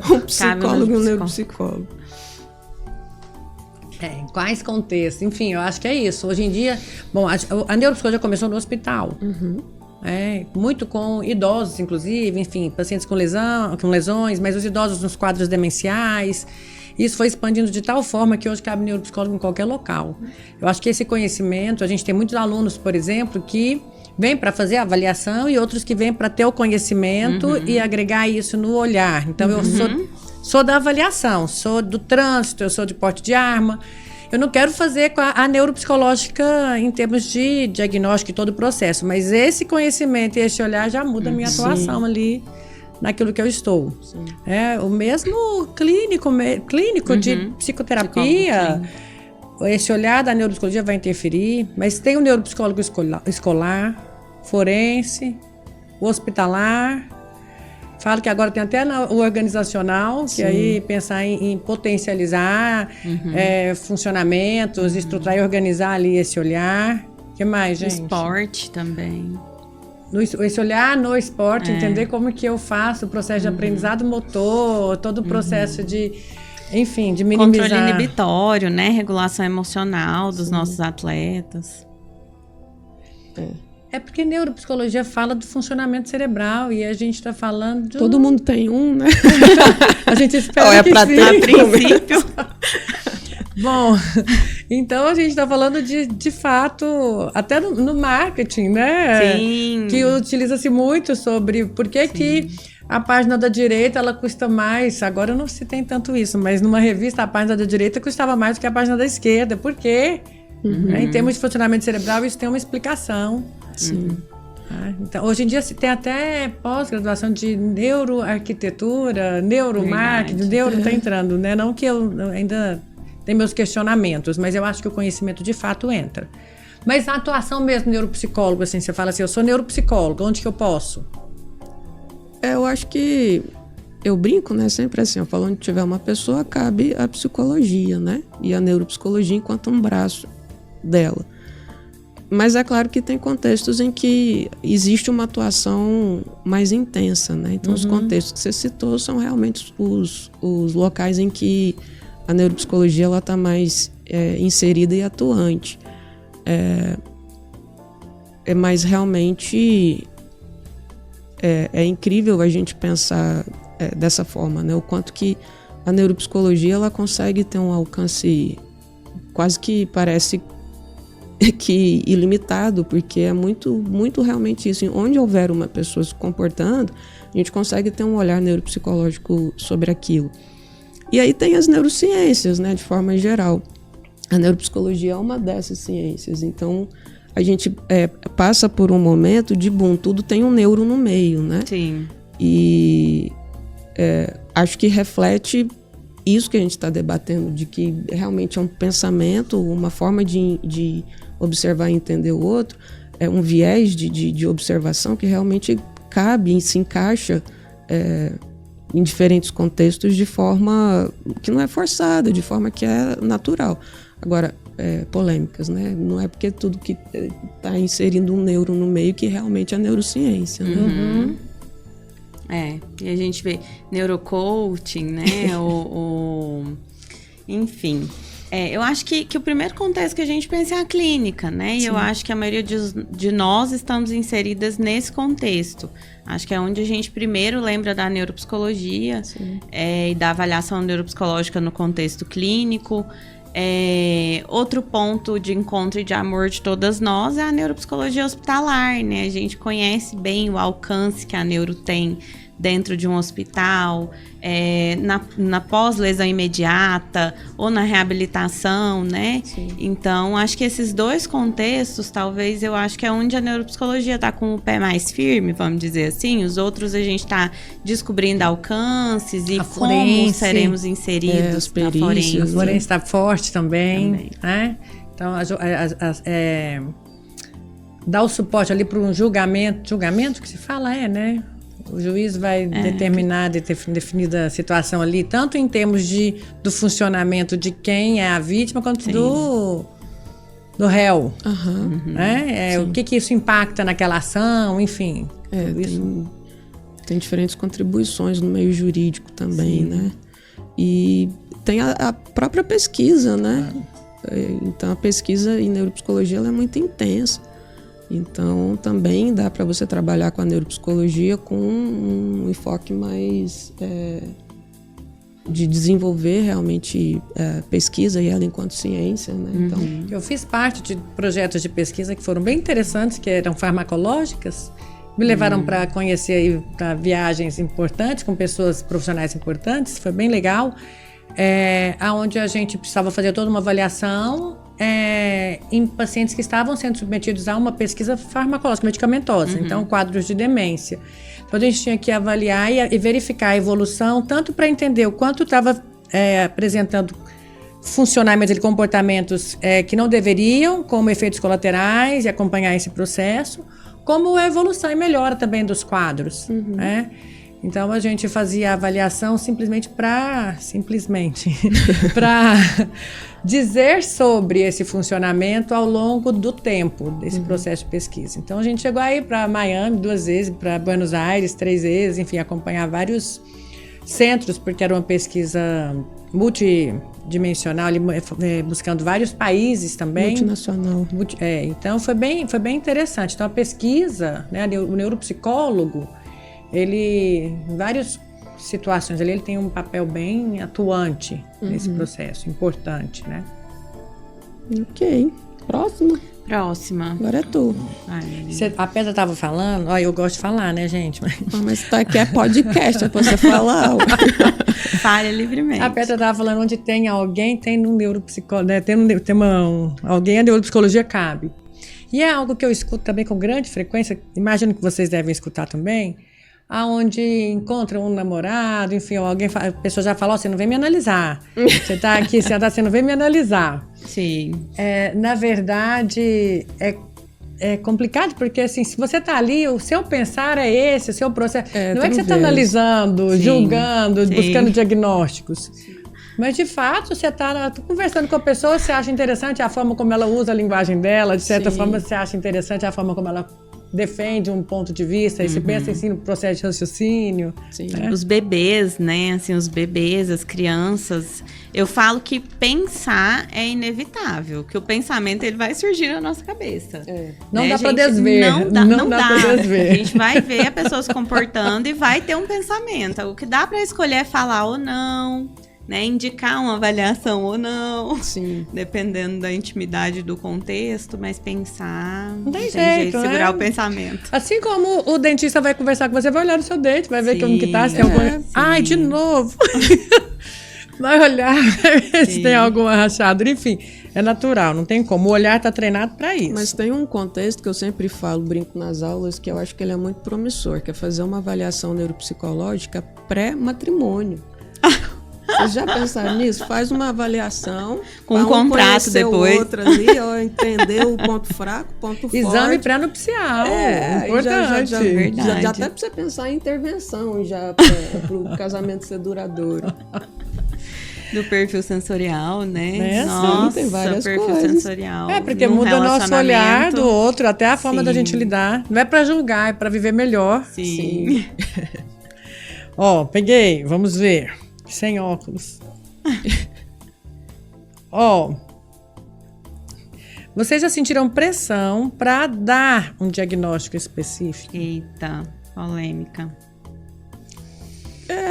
um psicólogo e um neuropsicólogo. Em quais contextos? Enfim, eu acho que é isso. Hoje em dia, bom, a neuropsicologia começou no hospital. Muito com idosos, inclusive, enfim, pacientes com lesões, mas os idosos nos quadros demenciais. Isso foi expandindo de tal forma que hoje cabe neuropsicólogo em qualquer local. Eu acho que esse conhecimento, a gente tem muitos alunos, por exemplo, que vêm para fazer a avaliação e outros que vêm para ter o conhecimento e agregar isso no olhar. Então, eu sou da avaliação, sou do trânsito, eu sou de porte de arma. Eu não quero fazer com a neuropsicológica em termos de diagnóstico e todo o processo, mas esse conhecimento e esse olhar já muda a minha atuação ali naquilo que eu estou. O mesmo clínico de psicoterapia, esse olhar da neuropsicologia vai interferir, mas tem o neuropsicólogo escolar, forense, o hospitalar. Falo que agora tem até o organizacional, que aí pensar em potencializar funcionamentos, estruturar e organizar ali esse olhar. O que mais, gente? Esporte também. Esse olhar no esporte, entender como que eu faço o processo de aprendizado motor, todo o processo de minimizar. Controle inibitório, né? Regulação emocional dos nossos atletas. É porque neuropsicologia fala do funcionamento cerebral e a gente está falando de... Todo mundo tem um, né? A gente espera que sim. A princípio. Bom, então a gente está falando de fato, até no marketing, né? Sim. Que utiliza-se muito sobre por que a página da direita ela custa mais. Agora não se tem tanto isso, mas numa revista a página da direita custava mais do que a página da esquerda. Por quê? Em termos de funcionamento cerebral, isso tem uma explicação. Sim. Então, hoje em dia se tem até pós-graduação de neuroarquitetura, neuromarketing, neuro está entrando, né? Não que eu ainda tenho meus questionamentos, mas eu acho que o conhecimento de fato entra. Mas a atuação mesmo neuropsicólogo, assim, você fala assim, eu sou neuropsicólogo, onde que eu posso? Eu acho que eu brinco, né? Sempre assim, eu falo, onde tiver uma pessoa, cabe a psicologia, né? E a neuropsicologia enquanto um braço dela. Mas é claro que tem contextos em que existe uma atuação mais intensa, né? Então, os contextos que você citou são realmente os locais em que a neuropsicologia está mais inserida e atuante. Mas realmente é incrível a gente pensar dessa forma, né? O quanto que a neuropsicologia ela consegue ter um alcance quase que parece que ilimitado, porque é muito, muito realmente isso. Onde houver uma pessoa se comportando, a gente consegue ter um olhar neuropsicológico sobre aquilo. E aí tem as neurociências, né, de forma geral. A neuropsicologia é uma dessas ciências. Então, a gente passa por um momento de, tudo tem um neuro no meio, né? Sim. E acho que reflete isso que a gente está debatendo, de que realmente é um pensamento, uma forma de observar e entender o outro, é um viés de observação que realmente cabe e se encaixa em diferentes contextos de forma que não é forçada, de forma que é natural. Agora, polêmicas, né? Não é porque tudo que está inserindo um neuro no meio que realmente é neurociência, né? Uhum. E a gente vê neurocoaching, né? Enfim. Eu acho que o primeiro contexto que a gente pensa é a clínica, né? E eu acho que a maioria de nós estamos inseridas nesse contexto. Acho que é onde a gente primeiro lembra da neuropsicologia e da avaliação neuropsicológica no contexto clínico. Outro ponto de encontro e de amor de todas nós é a neuropsicologia hospitalar, né? A gente conhece bem o alcance que a neuro tem dentro de um hospital, na pós-lesão imediata ou na reabilitação, né? Sim. Então, acho que esses dois contextos, talvez, eu acho que é onde a neuropsicologia está com o pé mais firme, vamos dizer assim. Os outros a gente está descobrindo alcances e como seremos inseridos na forense. A forense está forte também. Né? Então, dá o suporte ali para um julgamento que se fala, né? O juiz vai determinar definida a situação ali, tanto em termos do funcionamento de quem é a vítima, quanto do réu. Né? O que isso impacta naquela ação, enfim. Tem diferentes contribuições no meio jurídico também, né? E tem a própria pesquisa, né? Então, a pesquisa em neuropsicologia ela é muito intensa. Então, também dá para você trabalhar com a neuropsicologia com um enfoque mais de desenvolver realmente pesquisa e ela enquanto ciência, né? Então, eu fiz parte de projetos de pesquisa que foram bem interessantes, que eram farmacológicas. Me levaram para conhecer para viagens importantes, com pessoas profissionais importantes. Foi bem legal. Onde a gente precisava fazer toda uma avaliação em pacientes que estavam sendo submetidos a uma pesquisa farmacológica, medicamentosa, então quadros de demência. Então a gente tinha que avaliar e verificar a evolução, tanto para entender o quanto estava apresentando funcionamentos e comportamentos que não deveriam, como efeitos colaterais, e acompanhar esse processo, como a evolução e melhora também dos quadros, né? Então, a gente fazia a avaliação simplesmente para dizer sobre esse funcionamento ao longo do tempo desse processo de pesquisa. Então, a gente chegou aí para Miami 2 vezes, para Buenos Aires 3 vezes, enfim, acompanhar vários centros, porque era uma pesquisa multidimensional, buscando vários países também. Multinacional. Então, foi bem interessante. Então, a pesquisa, né, o neuropsicólogo, ele, em várias situações, ele tem um papel bem atuante nesse processo, importante, né? Ok. Próxima. Agora é tu. A Petra estava falando, eu gosto de falar, né, gente? Mas tá aqui é podcast, é pra você falar. Fale livremente. A Petra estava falando onde tem alguém, tem no neuropsicólogo, né? Alguém, a neuropsicologia cabe. E é algo que eu escuto também com grande frequência, imagino que vocês devem escutar também, aonde encontram um namorado, enfim, a pessoa já fala, você não vem me analisar. Você está aqui, você não vem me analisar. Sim. Na verdade, é complicado, porque assim, se você está ali, o seu pensar é esse, o seu processo. Não é que você está analisando, julgando, buscando diagnósticos. Mas, de fato, você está conversando com a pessoa, você acha interessante a forma como ela usa a linguagem dela, de certa forma você acha interessante a forma como ela defende um ponto de vista, e você pensa assim no processo de raciocínio. Né? Os bebês, né? Assim, os bebês, as crianças. Eu falo que pensar é inevitável, que o pensamento ele vai surgir na nossa cabeça. Não dá para desver. Não dá. A gente vai ver a pessoa se comportando e vai ter um pensamento. O que dá para escolher é falar ou não, né, indicar uma avaliação ou não, dependendo da intimidade do contexto, mas pensar, não tem jeito, segurar o pensamento. Assim como o dentista vai conversar com você, vai olhar no seu dente, vai ver como que tá, se tem alguma... Ai, de novo! Vai olhar se tem alguma rachadura, enfim, é natural, não tem como. O olhar está treinado para isso. Mas tem um contexto que eu sempre falo, brinco nas aulas, que eu acho que ele é muito promissor, que é fazer uma avaliação neuropsicológica pré-matrimônio. Vocês já pensaram nisso? Faz uma avaliação com um contrato depois. O outro ali, ó, entender o ponto fraco, ponto forte. Exame pré-nupcial. Importante. Já até para você pensar em intervenção já para o casamento ser duradouro. Do perfil sensorial, né? Nossa, sim, tem várias perfil coisas. Sensorial. Porque muda o nosso olhar do outro, até a forma da gente lidar. Não é para julgar, é para viver melhor. Sim. Ó, peguei, vamos ver. Sem óculos. Ó, vocês já sentiram pressão para dar um diagnóstico específico? Eita, polêmica.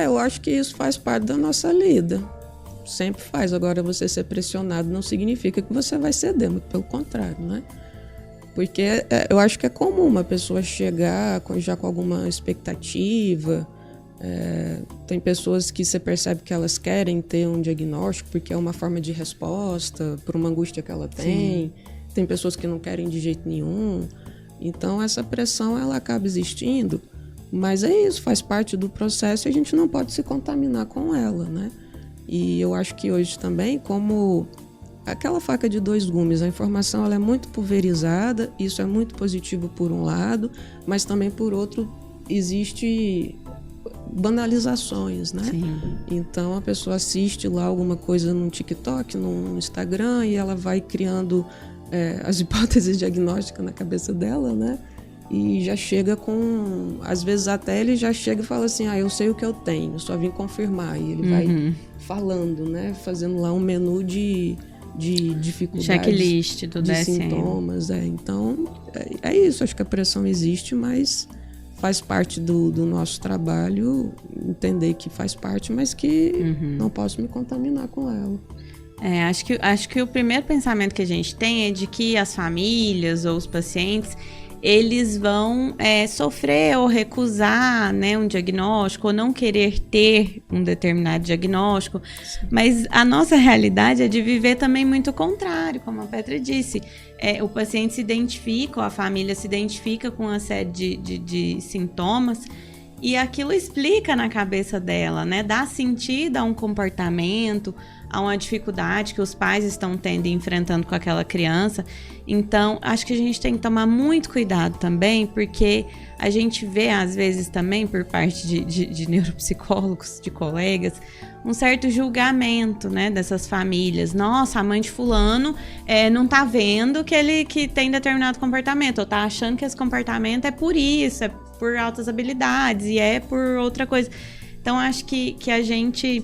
Eu acho que isso faz parte da nossa lida. Sempre faz. Agora, você ser pressionado não significa que você vai ceder, muito pelo contrário, né? Porque eu acho que é comum uma pessoa chegar já com alguma expectativa. Tem pessoas que você percebe que elas querem ter um diagnóstico porque é uma forma de resposta por uma angústia que ela tem. Sim. Tem pessoas que não querem de jeito nenhum. Então, essa pressão ela acaba existindo, mas é isso, faz parte do processo e a gente não pode se contaminar com ela, né? E eu acho que hoje também, como aquela faca de dois gumes, a informação ela é muito pulverizada, isso é muito positivo por um lado, mas também por outro existe banalizações, né? Sim. Então a pessoa assiste lá alguma coisa no TikTok, no Instagram, e ela vai criando as hipóteses diagnósticas na cabeça dela, né? E já chega com... Às vezes até ele já chega e fala assim, eu sei o que eu tenho, só vim confirmar. E ele vai falando, né? Fazendo lá um menu de dificuldades. Checklist do de DSM. Sintomas. Então, é isso. Acho que a pressão existe, mas faz parte do nosso trabalho entender que faz parte, mas que não posso me contaminar com ela. Acho que o primeiro pensamento que a gente tem é de que as famílias ou os pacientes, eles vão sofrer ou recusar, né, um diagnóstico, ou não querer ter um determinado diagnóstico. Sim. Mas a nossa realidade é de viver também muito o contrário, como a Petra disse. O paciente se identifica, ou a família se identifica com uma série de sintomas, e aquilo explica na cabeça dela, né? Dá sentido a um comportamento, a uma dificuldade que os pais estão tendo e enfrentando com aquela criança. Então, acho que a gente tem que tomar muito cuidado também, porque a gente vê, às vezes, também, por parte de neuropsicólogos, de colegas, um certo julgamento, né, dessas famílias. Nossa, a mãe de fulano não tá vendo que tem determinado comportamento, ou tá achando que esse comportamento é por isso, é por altas habilidades, e é por outra coisa. Então, acho que a gente...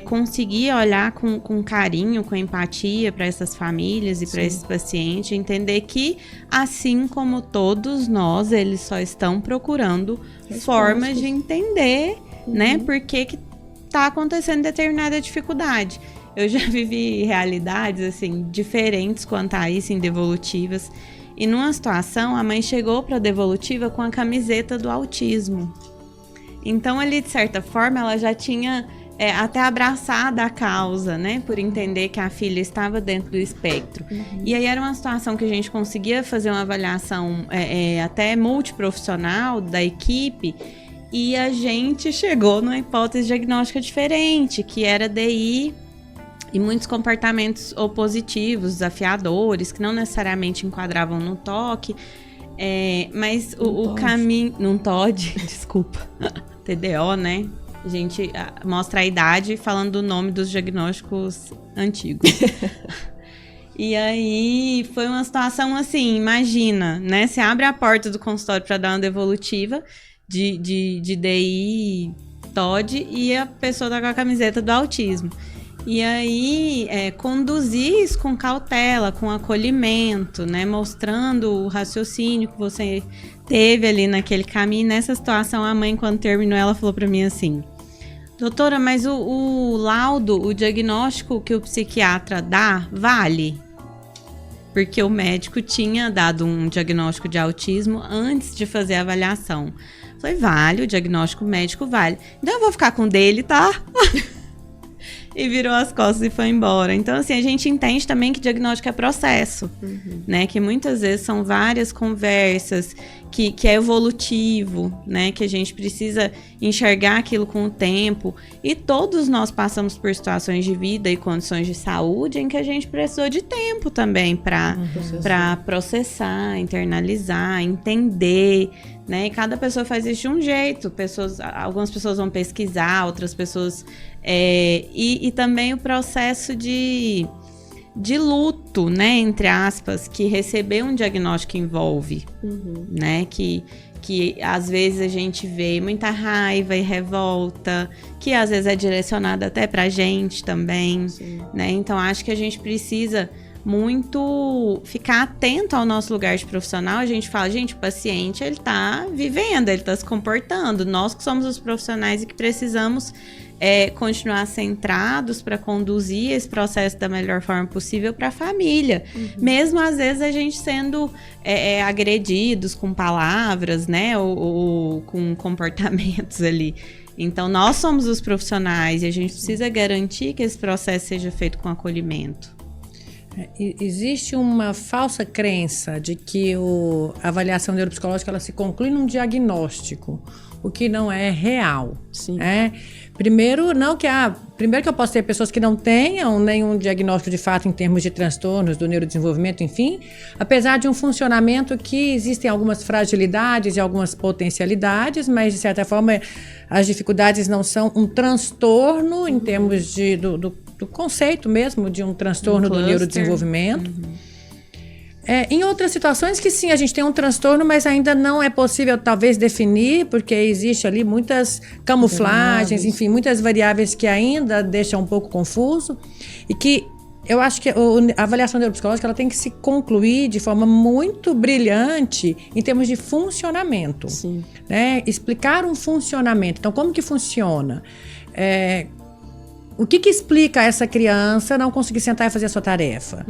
conseguir olhar com carinho, com empatia para essas famílias e para esses pacientes, entender que, assim como todos nós, eles só estão procurando formas de entender, né, por que está acontecendo determinada dificuldade. Eu já vivi realidades, assim, diferentes quanto a isso, em devolutivas, e numa situação, a mãe chegou para a devolutiva com a camiseta do autismo. Então, ali, de certa forma, ela já tinha... até abraçada a causa, né? Por entender que a filha estava dentro do espectro. E aí era uma situação que a gente conseguia fazer uma avaliação até multiprofissional da equipe, e a gente chegou numa hipótese diagnóstica diferente, que era DI e muitos comportamentos opositivos, desafiadores, que não necessariamente enquadravam no toque, mas o caminho... Num TOD, desculpa. TDO, né? A gente mostra a idade falando do nome dos diagnósticos antigos. E aí, foi uma situação assim, imagina, né? Você abre a porta do consultório para dar uma devolutiva de DI, TOD, e a pessoa tá com a camiseta do autismo. E aí, conduzir isso com cautela, com acolhimento, né? Mostrando o raciocínio que você teve ali naquele caminho. Nessa situação, a mãe, quando terminou, ela falou para mim assim... Doutora, mas o laudo, o diagnóstico que o psiquiatra dá, vale? Porque o médico tinha dado um diagnóstico de autismo antes de fazer a avaliação. Falei, vale, o diagnóstico médico vale. Então eu vou ficar com o dele, tá? e virou as costas e foi embora. Então, assim, a gente entende também que diagnóstico é processo, né? Que muitas vezes são várias conversas, que é evolutivo, né? Que a gente precisa enxergar aquilo com o tempo. E todos nós passamos por situações de vida e condições de saúde em que a gente precisou de tempo também para processar, internalizar, entender, né? E cada pessoa faz isso de um jeito. Algumas pessoas vão pesquisar, outras pessoas... E também o processo de luto, né, entre aspas, que receber um diagnóstico envolve, né, que às vezes a gente vê muita raiva e revolta, que às vezes é direcionada até pra gente também, né, então acho que a gente precisa muito ficar atento ao nosso lugar de profissional. A gente fala, gente, o paciente, ele tá vivendo, ele tá se comportando, nós que somos os profissionais e que precisamos continuar centrados para conduzir esse processo da melhor forma possível para a família. Mesmo às vezes a gente sendo agredidos com palavras, né, ou com comportamentos ali. Então nós somos os profissionais e a gente precisa garantir que esse processo seja feito com acolhimento. Existe uma falsa crença de que a avaliação neuropsicológica ela se conclui num diagnóstico, o que não é real. Sim. Primeiro que eu posso ter pessoas que não tenham nenhum diagnóstico de fato em termos de transtornos do neurodesenvolvimento, enfim, apesar de um funcionamento que existem algumas fragilidades e algumas potencialidades, mas de certa forma as dificuldades não são um transtorno em termos do conceito mesmo de um transtorno do neurodesenvolvimento. Em outras situações que sim, a gente tem um transtorno, mas ainda não é possível talvez definir, porque existe ali muitas camuflagens, enfim, muitas variáveis que ainda deixam um pouco confuso e que eu acho que a avaliação neuropsicológica ela tem que se concluir de forma muito brilhante em termos de funcionamento. Sim. Né? Explicar um funcionamento. Então, como que funciona? O que explica essa criança não conseguir sentar e fazer a sua tarefa?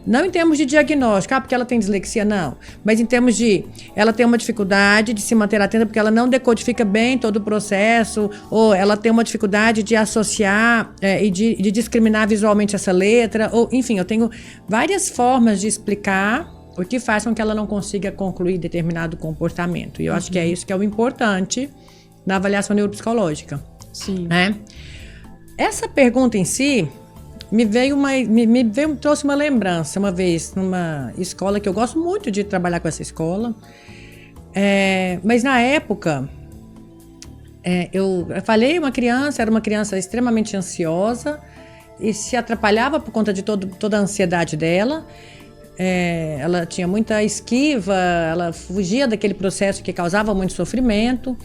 Não em termos de diagnóstico, porque ela tem dislexia, não. Mas em termos de, ela tem uma dificuldade de se manter atenta porque ela não decodifica bem todo o processo, ou ela tem uma dificuldade de associar e de discriminar visualmente essa letra, ou enfim, eu tenho várias formas de explicar o que faz com que ela não consiga concluir determinado comportamento. E eu acho que é isso que é o importante na avaliação neuropsicológica. Sim. Né? Essa pergunta em si trouxe uma lembrança uma vez numa escola que eu gosto muito de trabalhar com essa escola. Mas na época, eu falei era uma criança extremamente ansiosa e se atrapalhava por conta de toda a ansiedade dela. Ela tinha muita esquiva, ela fugia daquele processo que causava muito sofrimento.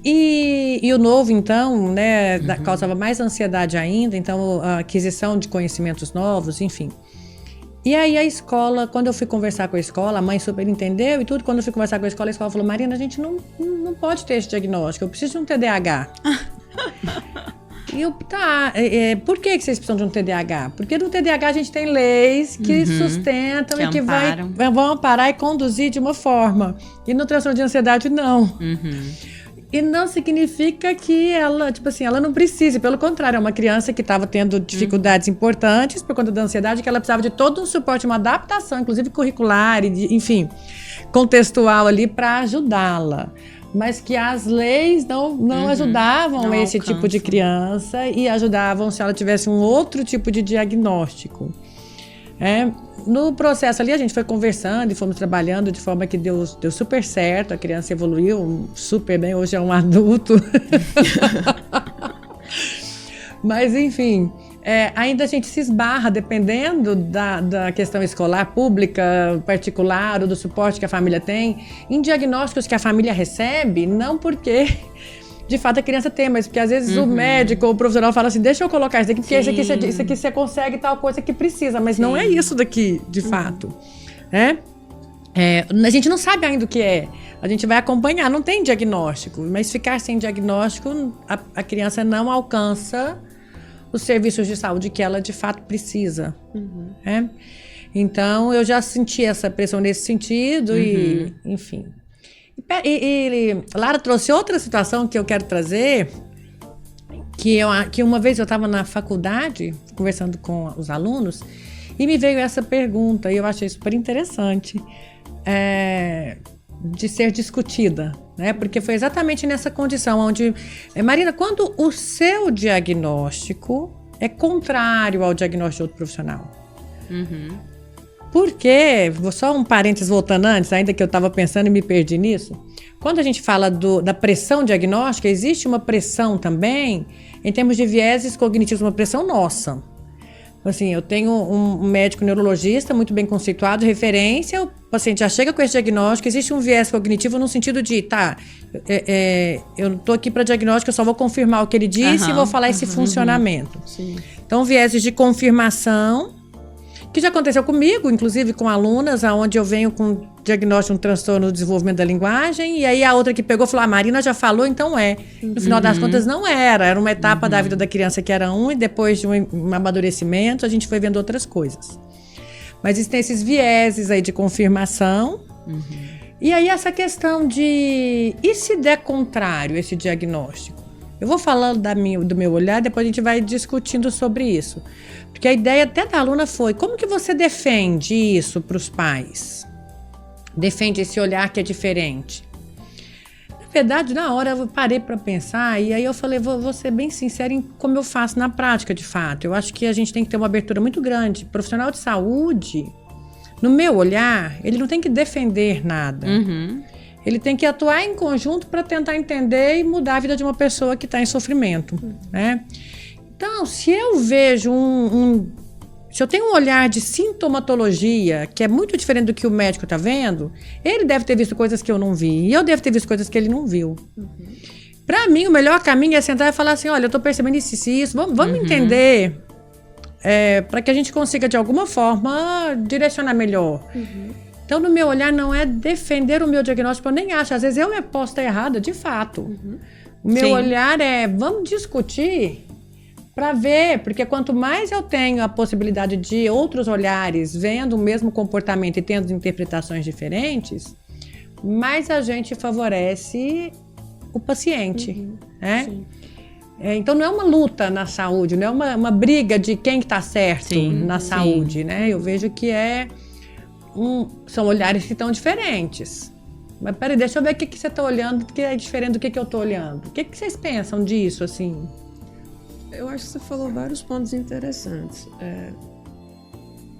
E o novo, então, né, causava mais ansiedade ainda, então a aquisição de conhecimentos novos, enfim. E aí a escola, quando eu fui conversar com a escola, a mãe super entendeu e tudo, quando eu fui conversar com a escola falou, Marina, a gente não pode ter esse diagnóstico, eu preciso de um TDAH. E eu, por que vocês precisam de um TDAH? Porque no TDAH a gente tem leis que sustentam e que vão amparar e conduzir de uma forma. E no transtorno de ansiedade, não. E não significa que ela, ela não precise. Pelo contrário, é uma criança que estava tendo dificuldades importantes por conta da ansiedade, que ela precisava de todo um suporte, uma adaptação, inclusive curricular, enfim, contextual ali para ajudá-la. Mas que as leis não ajudavam não esse tipo de criança e ajudavam se ela tivesse um outro tipo de diagnóstico. No processo ali a gente foi conversando e fomos trabalhando de forma que deu super certo, a criança evoluiu super bem, hoje é um adulto. Mas enfim, ainda a gente se esbarra, dependendo da questão escolar, pública, particular, ou do suporte que a família tem, em diagnósticos que a família recebe, não porque de fato a criança tem, mas porque às vezes o médico ou o profissional fala assim, deixa eu colocar isso daqui, porque isso aqui você consegue tal coisa que precisa, mas não é isso daqui, de fato. A gente não sabe ainda o que é, a gente vai acompanhar, não tem diagnóstico, mas ficar sem diagnóstico, a criança não alcança os serviços de saúde que ela de fato precisa. Então eu já senti essa pressão nesse sentido e enfim. E Lara trouxe outra situação que eu quero trazer, que uma vez eu estava na faculdade, conversando com os alunos, e me veio essa pergunta, e eu achei super interessante, de ser discutida, né? Porque foi exatamente nessa condição onde... Marina, quando o seu diagnóstico é contrário ao diagnóstico de outro profissional? Porque, só um parênteses voltando antes, ainda que eu estava pensando e me perdi nisso, quando a gente fala da pressão diagnóstica, existe uma pressão também, em termos de vieses cognitivos, uma pressão nossa. Assim, eu tenho um médico neurologista muito bem conceituado, referência, o paciente já chega com esse diagnóstico, existe um viés cognitivo no sentido de, eu não estou aqui para diagnóstico, eu só vou confirmar o que ele disse e vou falar esse funcionamento. Sim. Então, vieses de confirmação, que já aconteceu comigo, inclusive com alunas, onde eu venho com diagnóstico de um transtorno do desenvolvimento da linguagem, e aí a outra que pegou falou, a Marina já falou, então é. No final das contas, não era uma etapa da vida da criança que era e depois de um amadurecimento, a gente foi vendo outras coisas. Mas existem esses vieses aí de confirmação, e aí essa questão de, e se der contrário esse diagnóstico? Eu vou falando do meu olhar, depois a gente vai discutindo sobre isso. Porque a ideia até da aluna foi, como que você defende isso para os pais? Defende esse olhar que é diferente? Na verdade, na hora eu parei para pensar e aí eu falei, vou ser bem sincera em como eu faço na prática, de fato. Eu acho que a gente tem que ter uma abertura muito grande. Profissional de saúde, no meu olhar, ele não tem que defender nada. Ele tem que atuar em conjunto para tentar entender e mudar a vida de uma pessoa que está em sofrimento, né? Então, se eu vejo se eu tenho um olhar de sintomatologia que é muito diferente do que o médico está vendo, ele deve ter visto coisas que eu não vi e eu devo ter visto coisas que ele não viu. Para mim, o melhor caminho é sentar e falar assim, olha, eu estou percebendo isso, vamos entender, para que a gente consiga, de alguma forma, direcionar melhor. Então, no meu olhar, não é defender o meu diagnóstico, eu nem acho. Às vezes, eu posso estar errada, de fato. O meu olhar vamos discutir para ver, porque quanto mais eu tenho a possibilidade de outros olhares vendo o mesmo comportamento e tendo interpretações diferentes, mais a gente favorece o paciente, né? Então não é uma luta na saúde, não é uma briga de quem está certo na saúde, né? Eu vejo que são olhares que estão diferentes. Mas peraí, deixa eu ver o que você está olhando, que é diferente do que eu estou olhando. O que vocês pensam disso, assim? Eu acho que você falou vários pontos interessantes.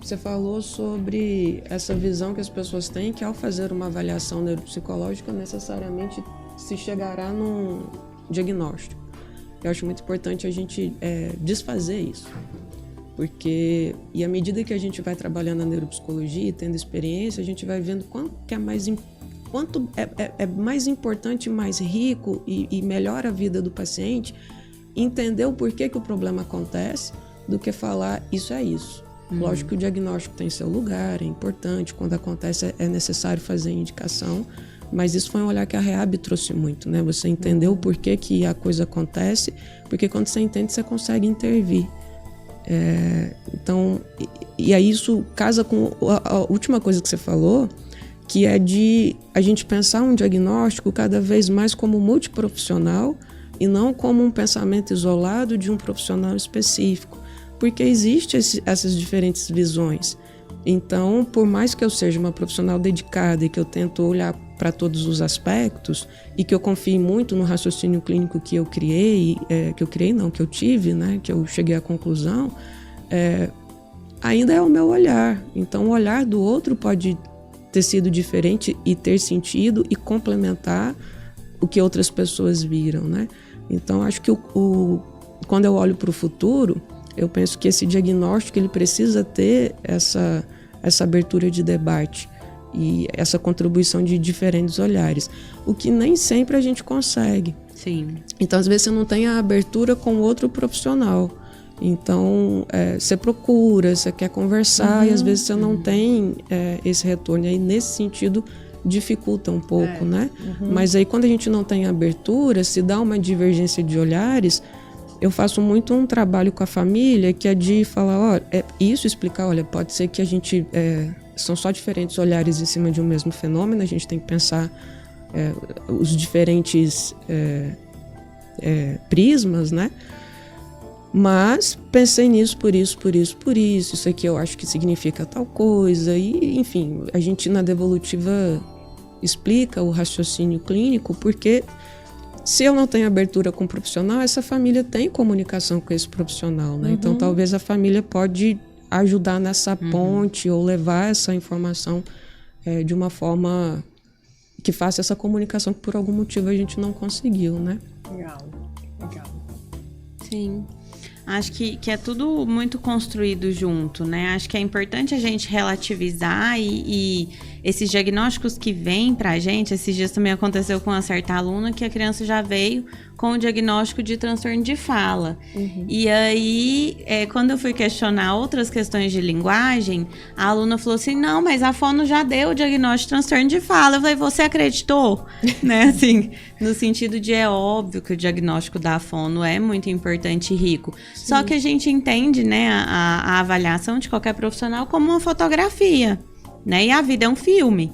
Você falou sobre essa visão que as pessoas têm que ao fazer uma avaliação neuropsicológica necessariamente se chegará num diagnóstico. Eu acho muito importante a gente desfazer isso. Porque, e à medida que a gente vai trabalhando na neuropsicologia e tendo experiência, a gente vai vendo quanto é mais importante, mais rico e melhora a vida do paciente entender o porquê que o problema acontece do que falar isso é isso. Lógico que o diagnóstico tem seu lugar, é importante, quando acontece é necessário fazer indicação, mas isso foi um olhar que a REAB trouxe muito, né? Você entendeu o porquê que a coisa acontece, porque quando você entende, você consegue intervir. Então, e aí isso casa com a última coisa que você falou, que é de a gente pensar um diagnóstico cada vez mais como multiprofissional e não como um pensamento isolado de um profissional específico, porque existem essas diferentes visões. Então, por mais que eu seja uma profissional dedicada e que eu tento olhar para todos os aspectos e que eu confie muito no raciocínio clínico que eu criei, que eu tive, né, que eu cheguei à conclusão, ainda é o meu olhar. Então, o olhar do outro pode ter sido diferente e ter sentido e complementar o que outras pessoas viram, né? Então, acho que quando eu olho para o futuro, eu penso que esse diagnóstico ele precisa ter essa abertura de debate e essa contribuição de diferentes olhares, o que nem sempre a gente consegue. Sim. Então, às vezes, você não tem a abertura com outro profissional. Então, você procura, você quer conversar e às vezes você não tem esse retorno. E aí, nesse sentido, dificulta um pouco, né? Mas aí, quando a gente não tem abertura, se dá uma divergência de olhares, eu faço muito um trabalho com a família que é de falar, olha, explicar, olha, pode ser que a gente... são só diferentes olhares em cima de um mesmo fenômeno, a gente tem que pensar os diferentes prismas, né? Mas pensei nisso, por isso. Isso aqui eu acho que significa tal coisa. E, enfim, a gente na devolutiva explica o raciocínio clínico, porque se eu não tenho abertura com o profissional, essa família tem comunicação com esse profissional, né? Então, talvez a família pode ajudar nessa ponte ou levar essa informação de uma forma que faça essa comunicação que por algum motivo a gente não conseguiu, né? Legal. Sim. Acho que é tudo muito construído junto, né? Acho que é importante a gente relativizar e esses diagnósticos que vêm pra gente, esses dias também aconteceu com uma certa aluna que a criança já veio com o diagnóstico de transtorno de fala. E aí, quando eu fui questionar outras questões de linguagem, a aluna falou assim, não, mas a fono já deu o diagnóstico de transtorno de fala. Eu falei, você acreditou? Né? Assim, no sentido de é óbvio que o diagnóstico da fono é muito importante e rico. Sim. Só que a gente entende, né, a avaliação de qualquer profissional como uma fotografia, né? E a vida é um filme.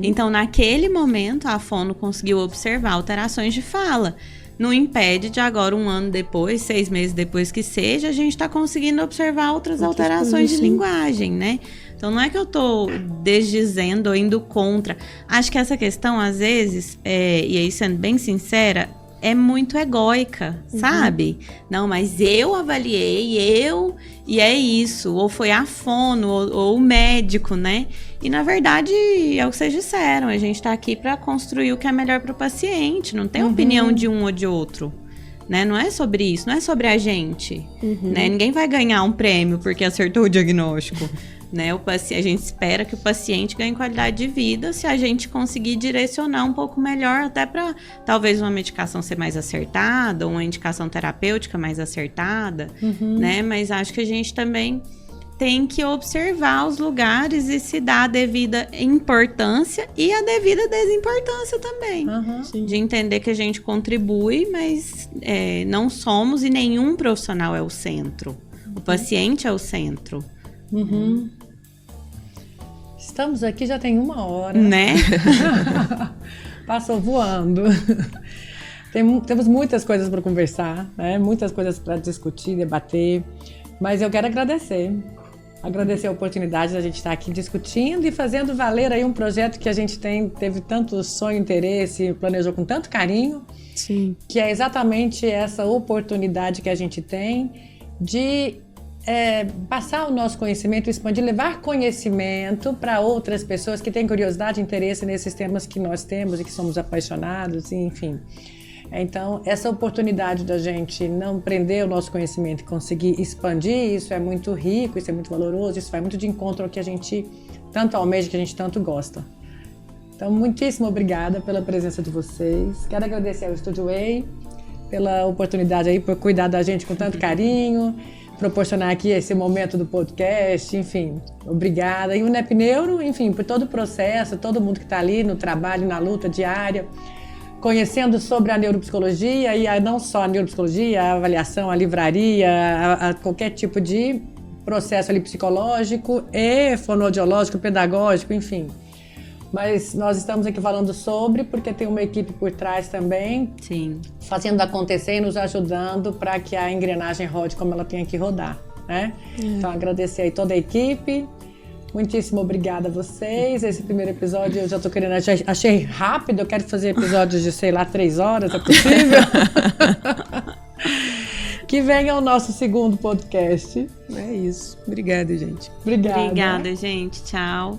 Então, naquele momento, a fono conseguiu observar alterações de fala. Não impede de agora, 1 ano depois, 6 meses depois que seja, a gente está conseguindo observar outras alterações de linguagem, né? Então, não é que eu estou desdizendo ou indo contra. Acho que essa questão, às vezes, e aí sendo bem sincera, é muito egóica, sabe? Não, mas eu avaliei, e é isso. Ou foi a fono, ou o médico, né? E, na verdade, é o que vocês disseram. A gente tá aqui para construir o que é melhor para o paciente. Não tem opinião de um ou de outro. Né? Não é sobre isso, não é sobre a gente. Né? Ninguém vai ganhar um prêmio porque acertou o diagnóstico. Né? A gente espera que o paciente ganhe qualidade de vida se a gente conseguir direcionar um pouco melhor, até para talvez uma medicação ser mais acertada, ou uma indicação terapêutica mais acertada, né? Mas acho que a gente também tem que observar os lugares e se dar a devida importância e a devida desimportância também. De entender que a gente contribui, mas não somos e nenhum profissional é o centro. O paciente é o centro. Estamos aqui já tem 1 hora. Né? Passou voando. Temos muitas coisas para conversar, né? Muitas coisas para discutir, debater. Mas eu quero agradecer a oportunidade de a gente estar aqui discutindo e fazendo valer aí um projeto que a gente teve tanto sonho, interesse, planejou com tanto carinho. Sim. Que é exatamente essa oportunidade que a gente tem de passar o nosso conhecimento, expandir, levar conhecimento para outras pessoas que têm curiosidade e interesse nesses temas que nós temos e que somos apaixonados, enfim. Então, essa oportunidade da gente não prender o nosso conhecimento e conseguir expandir, isso é muito rico, isso é muito valoroso, isso vai muito de encontro ao que a gente tanto almeja, que a gente tanto gosta. Então, muitíssimo obrigada pela presença de vocês. Quero agradecer ao Estúdio Way pela oportunidade aí, por cuidar da gente com tanto carinho, proporcionar aqui esse momento do podcast, enfim, obrigada. E o NEP Neuro, enfim, por todo o processo, todo mundo que está ali no trabalho, na luta diária, conhecendo sobre a neuropsicologia e não só a neuropsicologia, a avaliação, a livraria, a qualquer tipo de processo ali psicológico e fonoaudiológico, pedagógico, enfim. Mas nós estamos aqui falando sobre, porque tem uma equipe por trás também, Sim. fazendo acontecer e nos ajudando para que a engrenagem rode como ela tem que rodar, né? Então, agradecer aí toda a equipe. Muitíssimo obrigada a vocês. Esse primeiro episódio eu já tô querendo... Achei rápido, eu quero fazer episódios de, 3 horas, é possível? Que venha o nosso segundo podcast. É isso. Obrigada, gente. Obrigada. Obrigada, gente. Tchau.